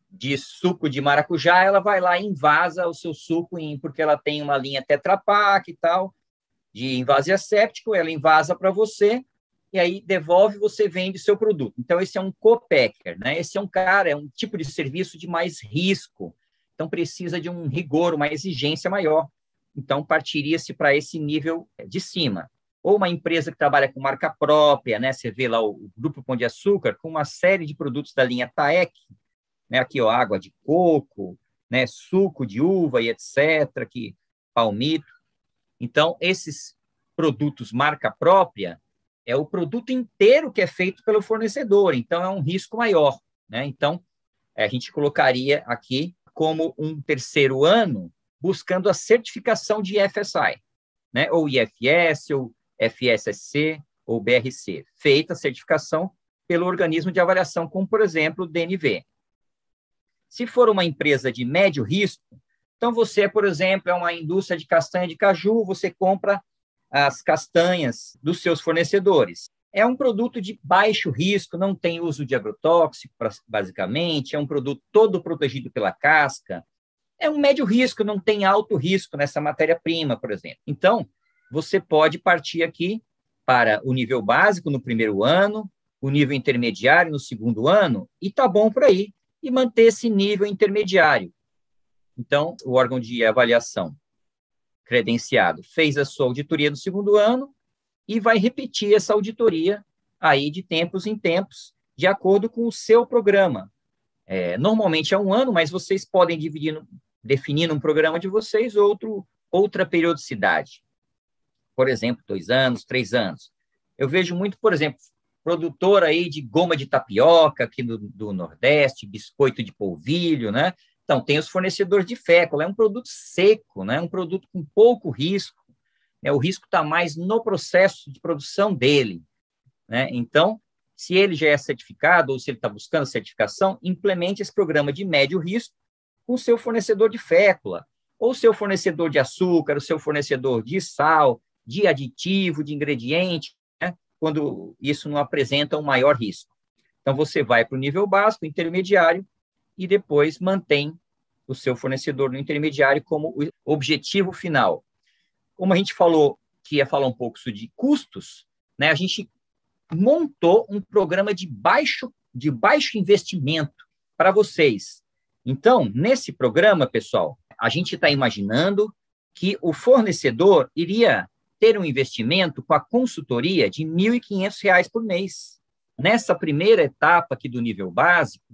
de suco de maracujá, ela vai lá e invasa o seu suco, porque ela tem uma linha Tetra Pak e tal, de invase asséptico, ela invasa para você, e aí devolve, você vende o seu produto. Então, esse é um co-packer, né? Esse é um tipo de serviço de mais risco, então precisa de um rigor, uma exigência maior. Então, partiria-se para esse nível de cima. Ou uma empresa que trabalha com marca própria, né? Você vê lá o Grupo Pão de Açúcar com uma série de produtos da linha TAEC, né? Aqui, ó, água de coco, né? Suco de uva e etc., palmito. Então, esses produtos marca própria é o produto inteiro que é feito pelo fornecedor, então é um risco maior, né? Então, a gente colocaria aqui como um terceiro ano buscando a certificação de FSI, né? Ou IFS, ou FSSC, ou BRC, feita a certificação pelo organismo de avaliação, como, por exemplo, o DNV. Se for uma empresa de médio risco, então você, por exemplo, é uma indústria de castanha de caju, você compra as castanhas dos seus fornecedores. É um produto de baixo risco, não tem uso de agrotóxico, basicamente, é um produto todo protegido pela casca, é um médio risco, não tem alto risco nessa matéria-prima, por exemplo. Então, você pode partir aqui para o nível básico no primeiro ano, o nível intermediário no segundo ano, e está bom por aí, e manter esse nível intermediário. Então, o órgão de avaliação credenciado fez a sua auditoria no segundo ano e vai repetir essa auditoria aí de tempos em tempos, de acordo com o seu programa. Normalmente é um ano, mas vocês podem definir num programa de vocês outra periodicidade. Por exemplo, 2 anos, 3 anos. Eu vejo muito, por exemplo, produtor aí de goma de tapioca aqui do Nordeste, biscoito de polvilho, né? Então, tem os fornecedores de fécula, é um produto seco, né? Um produto com pouco risco, né? O risco está mais no processo de produção dele, né? Então, se ele já é certificado ou se ele está buscando certificação, implemente esse programa de médio risco com o seu fornecedor de fécula, ou seu fornecedor de açúcar, o seu fornecedor de sal, de aditivo, de ingrediente, né? Quando isso não apresenta um maior risco. Então, você vai para o nível básico, intermediário, e depois mantém o seu fornecedor no intermediário como objetivo final. Como a gente falou, que ia falar um pouco de custos, né? A gente montou um programa de baixo investimento para vocês. Então, nesse programa, pessoal, a gente está imaginando que o fornecedor iria ter um investimento com a consultoria de R$ 1.500 por mês. Nessa primeira etapa aqui do nível básico,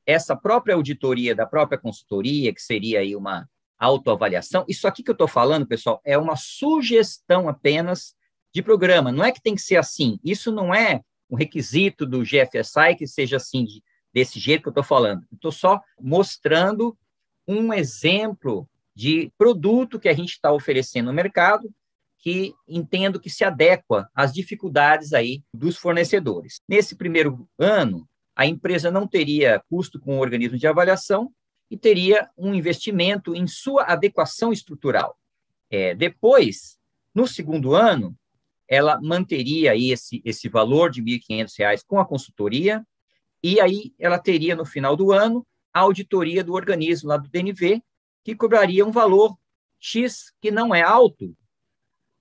essa própria auditoria da própria consultoria, que seria aí uma autoavaliação, isso aqui que eu estou falando, pessoal, é uma sugestão apenas de programa, não é que tem que ser assim, isso não é um requisito do GFSI que seja assim, desse jeito que eu estou falando, eu estou só mostrando um exemplo de produto que a gente está oferecendo no mercado, que entendo que se adequa às dificuldades aí dos fornecedores. Nesse primeiro ano, a empresa não teria custo com o organismo de avaliação e teria um investimento em sua adequação estrutural. Depois, no segundo ano, ela manteria aí esse valor de R$ 1.500 com a consultoria, e aí ela teria, no final do ano, a auditoria do organismo lá do DNV, que cobraria um valor X, que não é alto,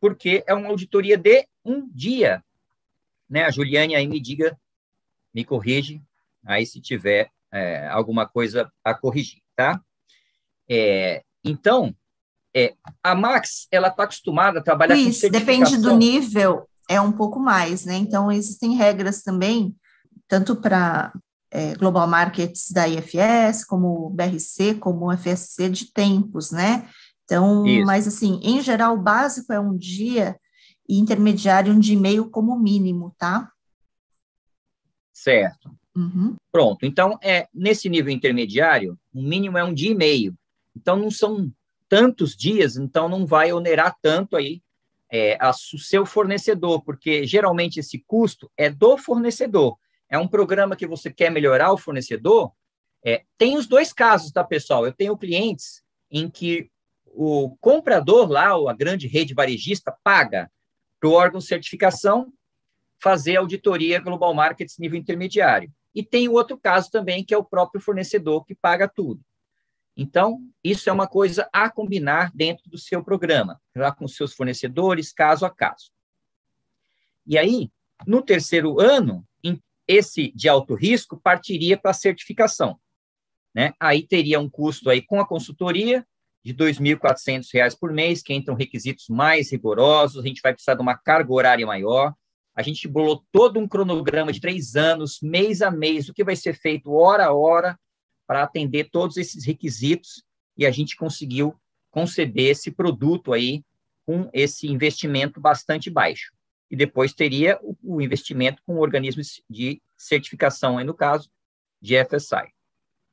porque é uma auditoria de um dia. Né? A Juliane aí me corrige, aí se tiver alguma coisa a corrigir, tá? Então, A Max, ela está acostumada a trabalhar com certificação. Depende do nível, é um pouco mais, né? Então, existem regras também, tanto para Global Markets da IFS, como BRC, como FSC de tempos, né? Então, Isso. mas assim, em geral, o básico é um dia e intermediário 1 dia e meio como mínimo, tá? Certo. Uhum. Pronto. Então, nesse nível intermediário, o mínimo é 1 dia e meio. Então, não são tantos dias, então não vai onerar tanto aí o seu fornecedor, porque geralmente esse custo é do fornecedor. É um programa que você quer melhorar o fornecedor. Tem os dois casos, tá, pessoal? Eu tenho clientes em que o comprador lá, ou a grande rede varejista, paga para o órgão de certificação fazer auditoria Global Markets nível intermediário. E tem o outro caso também, que é o próprio fornecedor que paga tudo. Então, isso é uma coisa a combinar dentro do seu programa, lá com os seus fornecedores, caso a caso. E aí, no terceiro ano, esse de alto risco partiria para a certificação, né? Aí teria um custo aí com a consultoria de R$ 2.400 por mês, que entram requisitos mais rigorosos, a gente vai precisar de uma carga horária maior, a gente bolou todo um cronograma de 3 anos, mês a mês, o que vai ser feito hora a hora, para atender todos esses requisitos, e a gente conseguiu conceber esse produto aí com esse investimento bastante baixo. E depois teria o investimento com organismos de certificação, aí no caso, de FSI.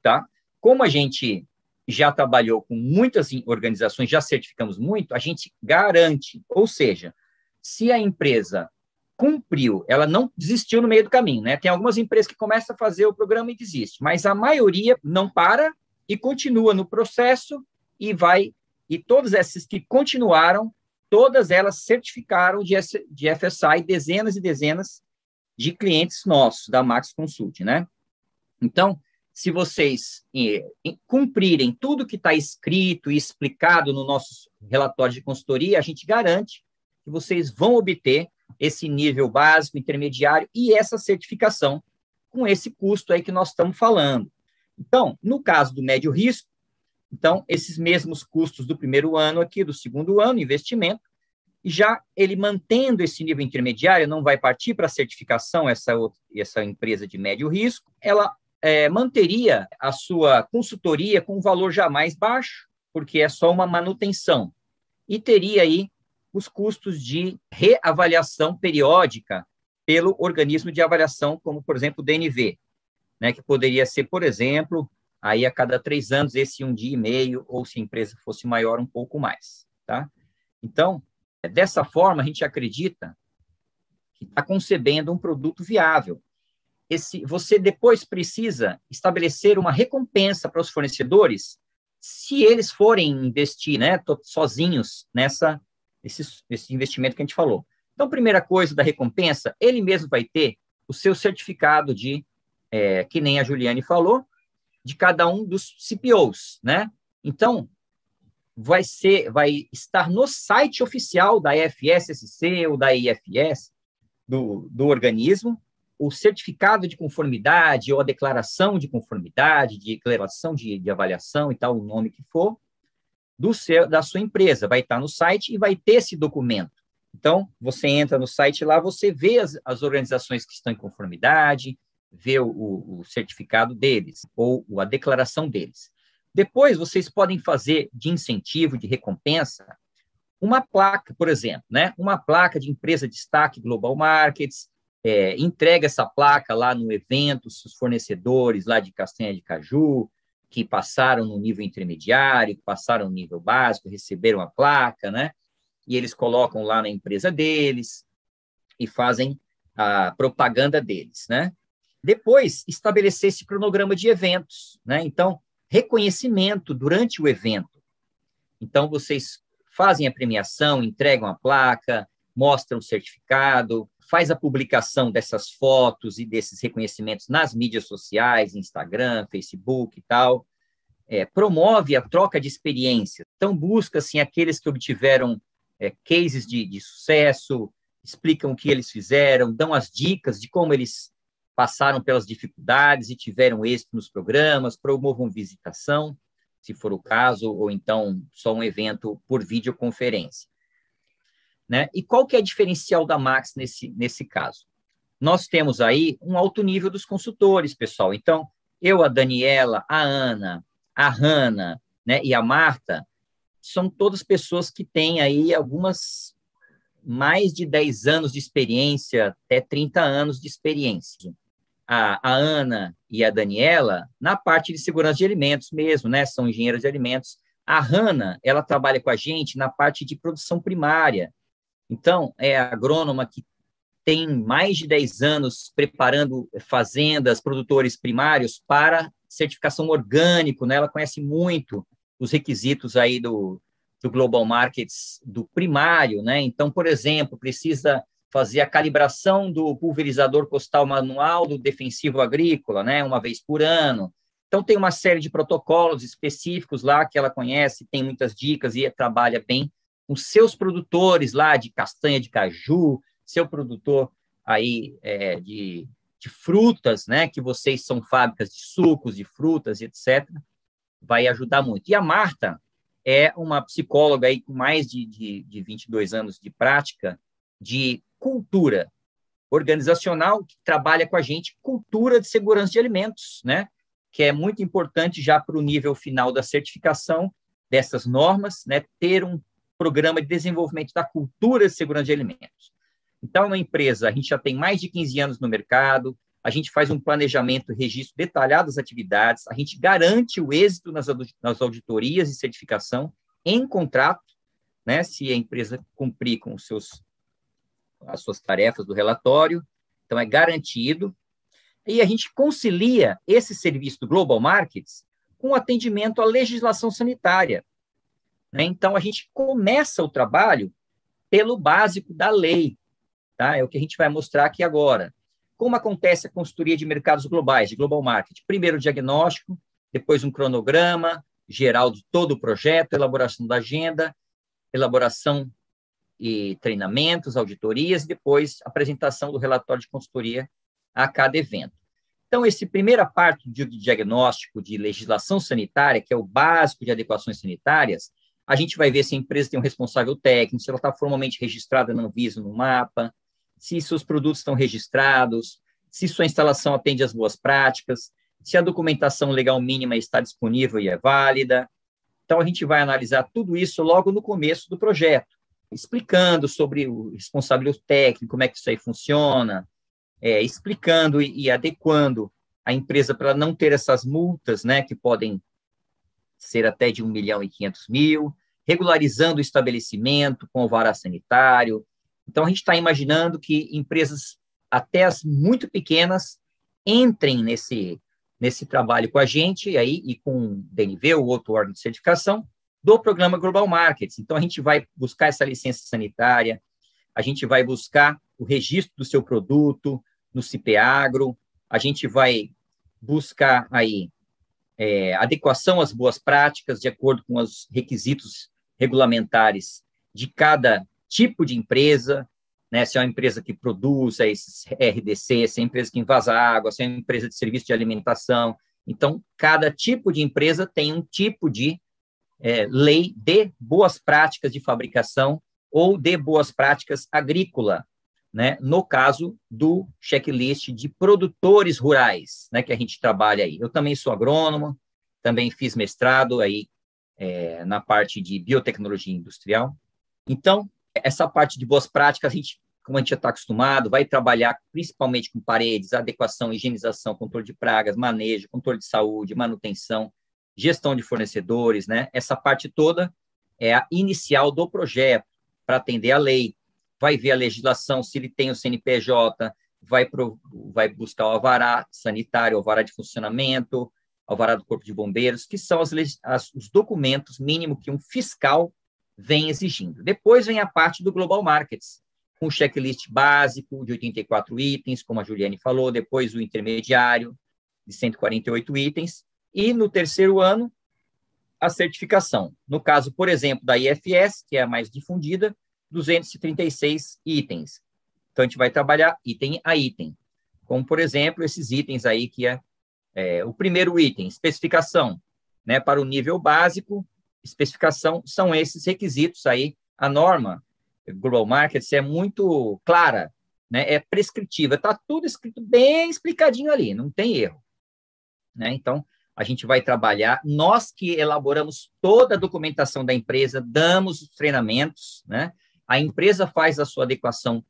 Tá? Como a gente já trabalhou com muitas organizações, já certificamos muito, a gente garante, ou seja, se a empresa cumpriu, ela não desistiu no meio do caminho, né? Tem algumas empresas que começam a fazer o programa e desiste, mas a maioria não para e continua no processo e todas essas que continuaram, todas elas certificaram de FSI dezenas e dezenas de clientes nossos, da Max Consult, né? Então, se vocês cumprirem tudo que está escrito e explicado no nosso relatório de consultoria, a gente garante que vocês vão obter esse nível básico, intermediário e essa certificação com esse custo aí que nós estamos falando. Então, no caso do médio risco, então, esses mesmos custos do primeiro ano aqui, do segundo ano, investimento, e já ele mantendo esse nível intermediário, não vai partir para a certificação, essa empresa de médio risco, ela manteria a sua consultoria com um valor jamais baixo, porque é só uma manutenção, e teria aí os custos de reavaliação periódica pelo organismo de avaliação, como, por exemplo, o DNV, né, que poderia ser, por exemplo, aí a cada 3 anos, esse 1 dia e meio, ou se a empresa fosse maior, um pouco mais. Tá? Então, dessa forma, a gente acredita que está concebendo um produto viável. Você depois precisa estabelecer uma recompensa para os fornecedores se eles forem investir, né, sozinhos esse investimento que a gente falou. Então, primeira coisa da recompensa, ele mesmo vai ter o seu certificado que nem a Juliane falou, de cada um dos CPOs, né? Então, vai estar no site oficial da FSSC ou da IFS, do organismo, o certificado de conformidade ou a declaração de conformidade, de declaração de avaliação e tal, o nome que for, da sua empresa. Vai estar no site e vai ter esse documento. Então, você entra no site lá, você vê as organizações que estão em conformidade, vê o certificado deles, ou a declaração deles. Depois, vocês podem fazer de incentivo, de recompensa, uma placa, por exemplo, né? Uma placa de empresa de destaque Global Markets, entrega essa placa lá no evento, os fornecedores lá de castanha de caju, que passaram no nível intermediário, que passaram no nível básico, receberam a placa, né? E eles colocam lá na empresa deles e fazem a propaganda deles, né? Depois, estabelecer esse cronograma de eventos, né? Então, reconhecimento durante o evento. Então, vocês fazem a premiação, entregam a placa, mostram o certificado, faz a publicação dessas fotos e desses reconhecimentos nas mídias sociais, Instagram, Facebook e tal, promove a troca de experiências. Então, busca-se aqueles que obtiveram cases de sucesso, explicam o que eles fizeram, dão as dicas de como eles passaram pelas dificuldades e tiveram êxito nos programas, promovam visitação. se for o caso, ou então só um evento por videoconferência. Né? E qual que é o diferencial da Max nesse caso? Nós temos aí um alto nível dos consultores, pessoal. Então, eu, a Daniela, a Ana, a Hanna, né, e a Marta, são todas pessoas que têm aí mais de 10 anos de experiência, até 30 anos de experiência. A Ana e a Daniela, na parte de segurança de alimentos mesmo, né, são engenheiras de alimentos. A Hanna, ela trabalha com a gente na parte de produção primária. Então, é a agrônoma que tem mais de 10 anos preparando fazendas, produtores primários para certificação orgânico, né? Ela conhece muito os requisitos aí do Global Markets do primário, né? Então, por exemplo, precisa fazer a calibração do pulverizador postal manual do defensivo agrícola, né? Uma vez por ano. Então, tem uma série de protocolos específicos lá que ela conhece, tem muitas dicas e trabalha bem com seus produtores lá de castanha de caju, seu produtor aí de frutas, né, que vocês são fábricas de sucos, de frutas, etc., vai ajudar muito. E a Marta é uma psicóloga aí com mais de 22 anos de prática de cultura organizacional, que trabalha com a gente cultura de segurança de alimentos, né, que é muito importante já para o nível final da certificação dessas normas, né, ter um programa de desenvolvimento da cultura de segurança de alimentos. Então, uma empresa, a gente já tem mais de 15 anos no mercado, a gente faz um planejamento e registro detalhado das atividades, a gente garante o êxito nas auditorias de certificação em contrato, né, se a empresa cumprir com as suas tarefas do relatório, então é garantido, e a gente concilia esse serviço do Global Markets com atendimento à legislação sanitária. Né? Então, a gente começa o trabalho pelo básico da lei, tá? É o que a gente vai mostrar aqui agora. Como acontece a consultoria de mercados globais, de Global Market? Primeiro o diagnóstico, depois um cronograma geral de todo o projeto, elaboração da agenda, elaboração e treinamentos, auditorias, e depois apresentação do relatório de consultoria a cada evento. Então, essa primeira parte de diagnóstico de legislação sanitária, que é o básico de adequações sanitárias, a gente vai ver se a empresa tem um responsável técnico, se ela está formalmente registrada na Anvisa, no mapa, se seus produtos estão registrados, se sua instalação atende às boas práticas, se a documentação legal mínima está disponível e é válida. Então, a gente vai analisar tudo isso logo no começo do projeto, explicando sobre o responsável técnico, como é que isso aí funciona, explicando e adequando a empresa para não ter essas multas, né, que podem ser até de 1.500.000, regularizando o estabelecimento com alvará sanitário. Então, a gente está imaginando que empresas, até as muito pequenas, entrem nesse trabalho com a gente aí, e com o DNV, o outro órgão de certificação, do programa Global Markets. Então, a gente vai buscar essa licença sanitária, a gente vai buscar o registro do seu produto no CIPEAGRO, a gente vai buscar aí adequação às boas práticas de acordo com os requisitos regulamentares de cada tipo de empresa, né? Se é uma empresa que produz esses RDC, se é uma empresa que invasa água, se é uma empresa de serviço de alimentação. Então, cada tipo de empresa tem um tipo de lei de boas práticas de fabricação ou de boas práticas agrícola, né? No caso do checklist de produtores rurais, né, que a gente trabalha aí. Eu também sou agrônomo, também fiz mestrado aí na parte de biotecnologia industrial. Então, essa parte de boas práticas, como a gente já está acostumado, vai trabalhar principalmente com paredes, adequação, higienização, controle de pragas, manejo, controle de saúde, manutenção, gestão de fornecedores, né? Essa parte toda é a inicial do projeto, para atender a lei. Vai ver a legislação, se ele tem o CNPJ, vai buscar o alvará sanitário, o alvará de funcionamento, alvará do Corpo de Bombeiros, que são os documentos mínimos que um fiscal vem exigindo. Depois vem a parte do Global Markets, com o checklist básico de 84 itens, como a Juliane falou, depois o intermediário, de 148 itens, e no terceiro ano, a certificação. No caso, por exemplo, da IFS, que é a mais difundida, 236 itens. Então, a gente vai trabalhar item a item, como, por exemplo, esses itens aí, que o primeiro item, especificação. né, para o nível básico, especificação, são esses requisitos aí. A norma Global Markets é muito clara, né, é prescritiva, está tudo escrito bem explicadinho ali, não tem erro, né? Então, a gente vai trabalhar, nós que elaboramos toda a documentação da empresa, damos os treinamentos, né? A empresa faz a sua adequação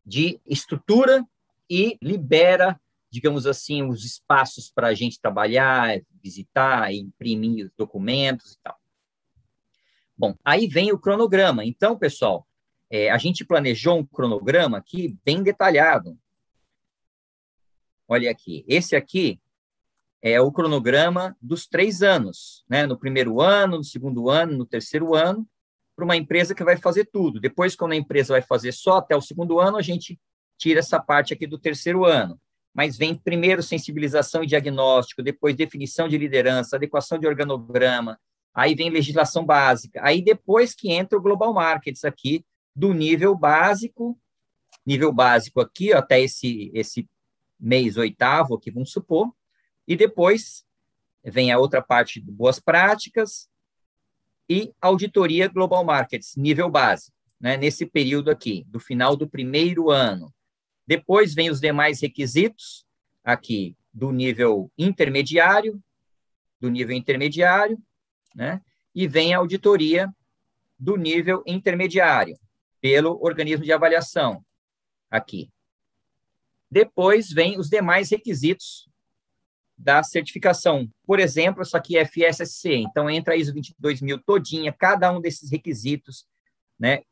de estrutura e libera, digamos assim, os espaços para a gente trabalhar, visitar, imprimir os documentos e tal. Bom, aí vem o cronograma. Então, pessoal, a gente planejou um cronograma aqui bem detalhado. Olha aqui, esse aqui é o cronograma dos 3 anos, né? No primeiro ano, no segundo ano, no terceiro ano, para uma empresa que vai fazer tudo. Depois, quando a empresa vai fazer só até o segundo ano, a gente tira essa parte aqui do terceiro ano. Mas vem primeiro sensibilização e diagnóstico, depois definição de liderança, adequação de organograma, aí vem legislação básica, aí depois que entra o Global Markets aqui, do nível básico aqui, ó, até esse mês 8º, aqui, vamos supor, e depois vem a outra parte de boas práticas e auditoria Global Markets, nível básico, né, nesse período aqui, do final do primeiro ano. Depois vem os demais requisitos, aqui, do nível intermediário, né, e vem a auditoria do nível intermediário, pelo organismo de avaliação, aqui. Depois vem os demais requisitos da certificação. Por exemplo, isso aqui é FSSC, então entra a ISO 22000 todinha, cada um desses requisitos, né,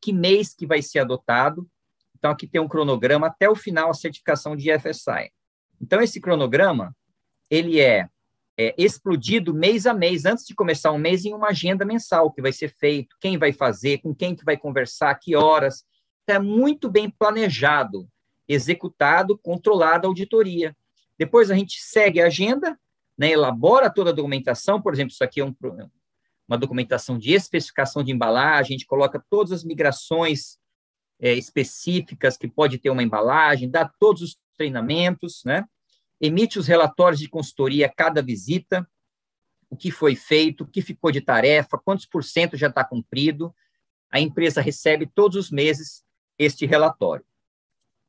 que mês que vai ser adotado. Então, aqui tem um cronograma até o final, a certificação de FSI. Então, esse cronograma, ele é explodido mês a mês, antes de começar um mês, em uma agenda mensal, que vai ser feito, quem vai fazer, com quem que vai conversar, que horas. Então, é muito bem planejado, executado, controlado a auditoria. Depois a gente segue a agenda, né, elabora toda a documentação, por exemplo, isso aqui é uma documentação de especificação de embalagem, a gente coloca todas as migrações específicas que pode ter uma embalagem, dá todos os treinamentos, né? Emite os relatórios de consultoria a cada visita, o que foi feito, o que ficou de tarefa, quantos % já está cumprido. A empresa recebe todos os meses este relatório.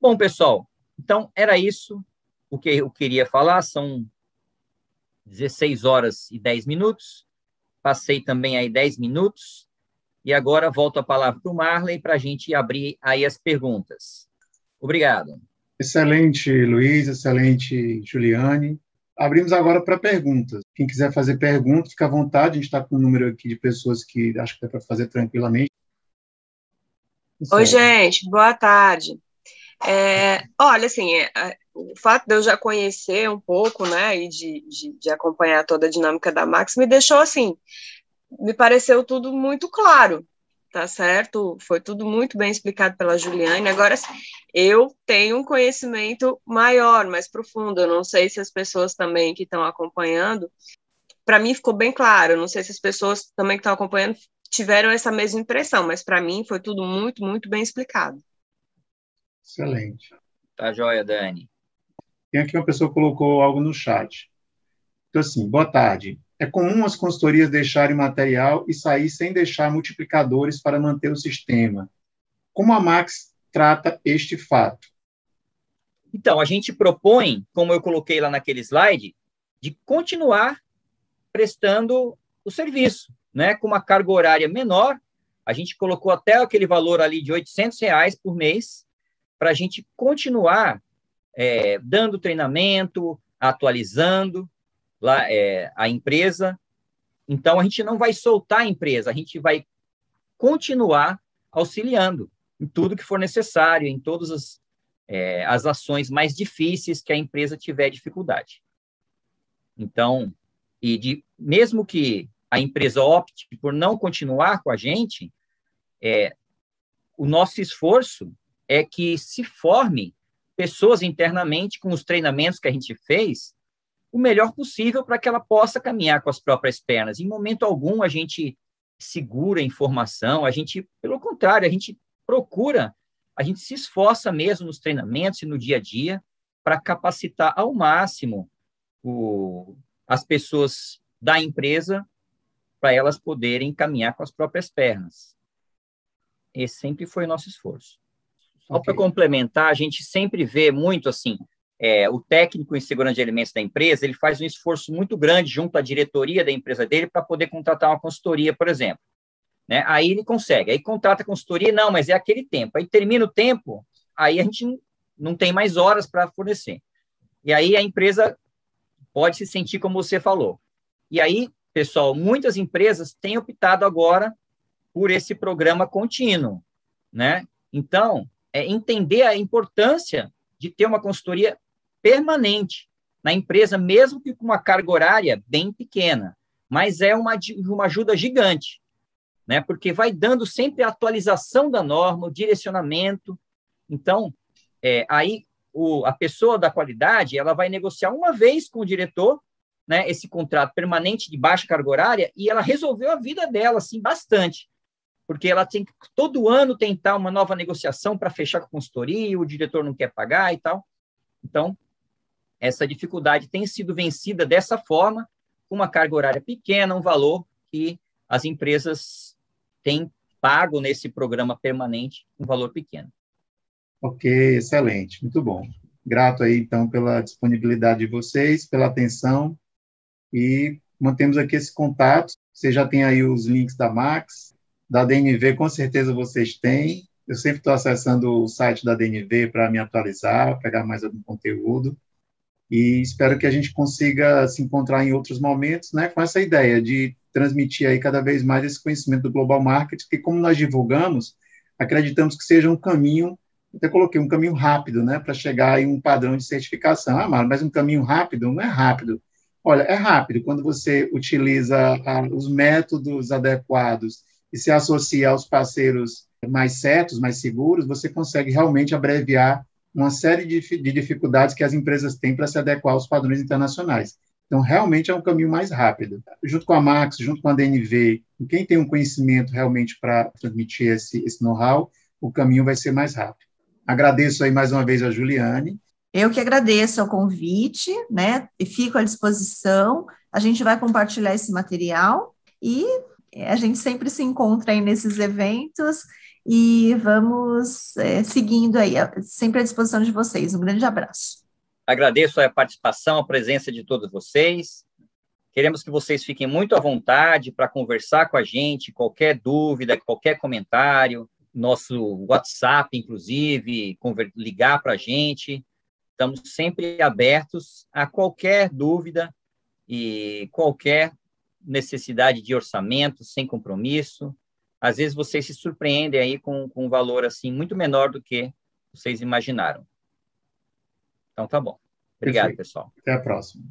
Bom, pessoal, então era isso o que eu queria falar, são 16h10. Passei também aí 10 minutos, e agora volto a palavra para o Marley para a gente abrir aí as perguntas. Obrigado. Excelente, Luiz, excelente, Juliane. Abrimos agora para perguntas. Quem quiser fazer perguntas, fica à vontade, a gente está com um número aqui de pessoas que acho que dá para fazer tranquilamente. Oi, gente, boa tarde. Olha, assim, o fato de eu já conhecer um pouco, né, e de acompanhar toda a dinâmica da Max, me deixou, assim, me pareceu tudo muito claro, tá certo? Foi tudo muito bem explicado pela Juliane. Agora, eu tenho um conhecimento maior, mais profundo, eu não sei se as pessoas também que estão acompanhando, para mim ficou bem claro, eu não sei se as pessoas também que estão acompanhando tiveram essa mesma impressão, mas para mim foi tudo muito, muito bem explicado. Excelente. Tá joia, Dani. Tem aqui uma pessoa que colocou algo no chat. Então, assim, boa tarde. É comum as consultorias deixarem material e sair sem deixar multiplicadores para manter o sistema. Como a Max trata este fato? Então, a gente propõe, como eu coloquei lá naquele slide, de continuar prestando o serviço, né, com uma carga horária menor. A gente colocou até aquele valor ali de R$800 por mês, para a gente continuar dando treinamento, atualizando lá, a empresa. Então, a gente não vai soltar a empresa, a gente vai continuar auxiliando em tudo que for necessário, em todas as ações mais difíceis que a empresa tiver dificuldade. Então, mesmo que a empresa opte por não continuar com a gente, o nosso esforço é que se forme pessoas internamente com os treinamentos que a gente fez, o melhor possível para que ela possa caminhar com as próprias pernas. Em momento algum, a gente segura a informação, pelo contrário, a gente procura, a gente se esforça mesmo nos treinamentos e no dia a dia para capacitar ao máximo as pessoas da empresa para elas poderem caminhar com as próprias pernas. Esse sempre foi o nosso esforço. Só para complementar, a gente sempre vê muito assim, o técnico em segurança de alimentos da empresa, ele faz um esforço muito grande junto à diretoria da empresa dele para poder contratar uma consultoria, por exemplo. Né? Aí ele consegue, aí contrata a consultoria, não, mas é aquele tempo. Aí termina o tempo, aí a gente não tem mais horas para fornecer. E aí a empresa pode se sentir como você falou. E aí, pessoal, muitas empresas têm optado agora por esse programa contínuo, né? Então, entender a importância de ter uma consultoria permanente na empresa, mesmo que com uma carga horária bem pequena, mas é uma ajuda gigante, né? Porque vai dando sempre a atualização da norma, o direcionamento. Então, aí a pessoa da qualidade, ela vai negociar uma vez com o diretor, né, esse contrato permanente de baixa carga horária, e ela resolveu a vida dela, assim, bastante, porque ela tem que todo ano tentar uma nova negociação para fechar com a consultoria, o diretor não quer pagar e tal. Então, essa dificuldade tem sido vencida dessa forma, com uma carga horária pequena, um valor que as empresas têm pago nesse programa permanente, um valor pequeno. Ok, excelente, muito bom. Grato aí, então, pela disponibilidade de vocês, pela atenção, e mantemos aqui esse contato. Você já tem aí os links da Max, da DNV, com certeza vocês têm. Eu sempre estou acessando o site da DNV para me atualizar, pegar mais algum conteúdo, e espero que a gente consiga se encontrar em outros momentos, né, com essa ideia de transmitir aí cada vez mais esse conhecimento do Global Marketing, que, como nós divulgamos, acreditamos que seja um caminho, até coloquei um caminho rápido, né, para chegar em um padrão de certificação. Ah, mas um caminho rápido não é rápido. Olha, é rápido quando você utiliza os métodos adequados e se associa aos parceiros mais certos, mais seguros, você consegue realmente abreviar uma série de dificuldades que as empresas têm para se adequar aos padrões internacionais. Então, realmente é um caminho mais rápido. Junto com a Max, junto com a DNV, quem tem um conhecimento realmente para transmitir esse know-how, o caminho vai ser mais rápido. Agradeço aí mais uma vez a Juliane. Eu que agradeço o convite, né, e fico à disposição. A gente vai compartilhar esse material e a gente sempre se encontra aí nesses eventos e vamos seguindo aí, sempre à disposição de vocês. Um grande abraço. Agradeço a participação, a presença de todos vocês. Queremos que vocês fiquem muito à vontade para conversar com a gente, qualquer dúvida, qualquer comentário, nosso WhatsApp, inclusive, ligar para a gente. Estamos sempre abertos a qualquer dúvida e qualquer necessidade de orçamento, sem compromisso. Às vezes vocês se surpreendem aí com um valor assim muito menor do que vocês imaginaram. Então, tá bom. Obrigado, pessoal. Até a próxima.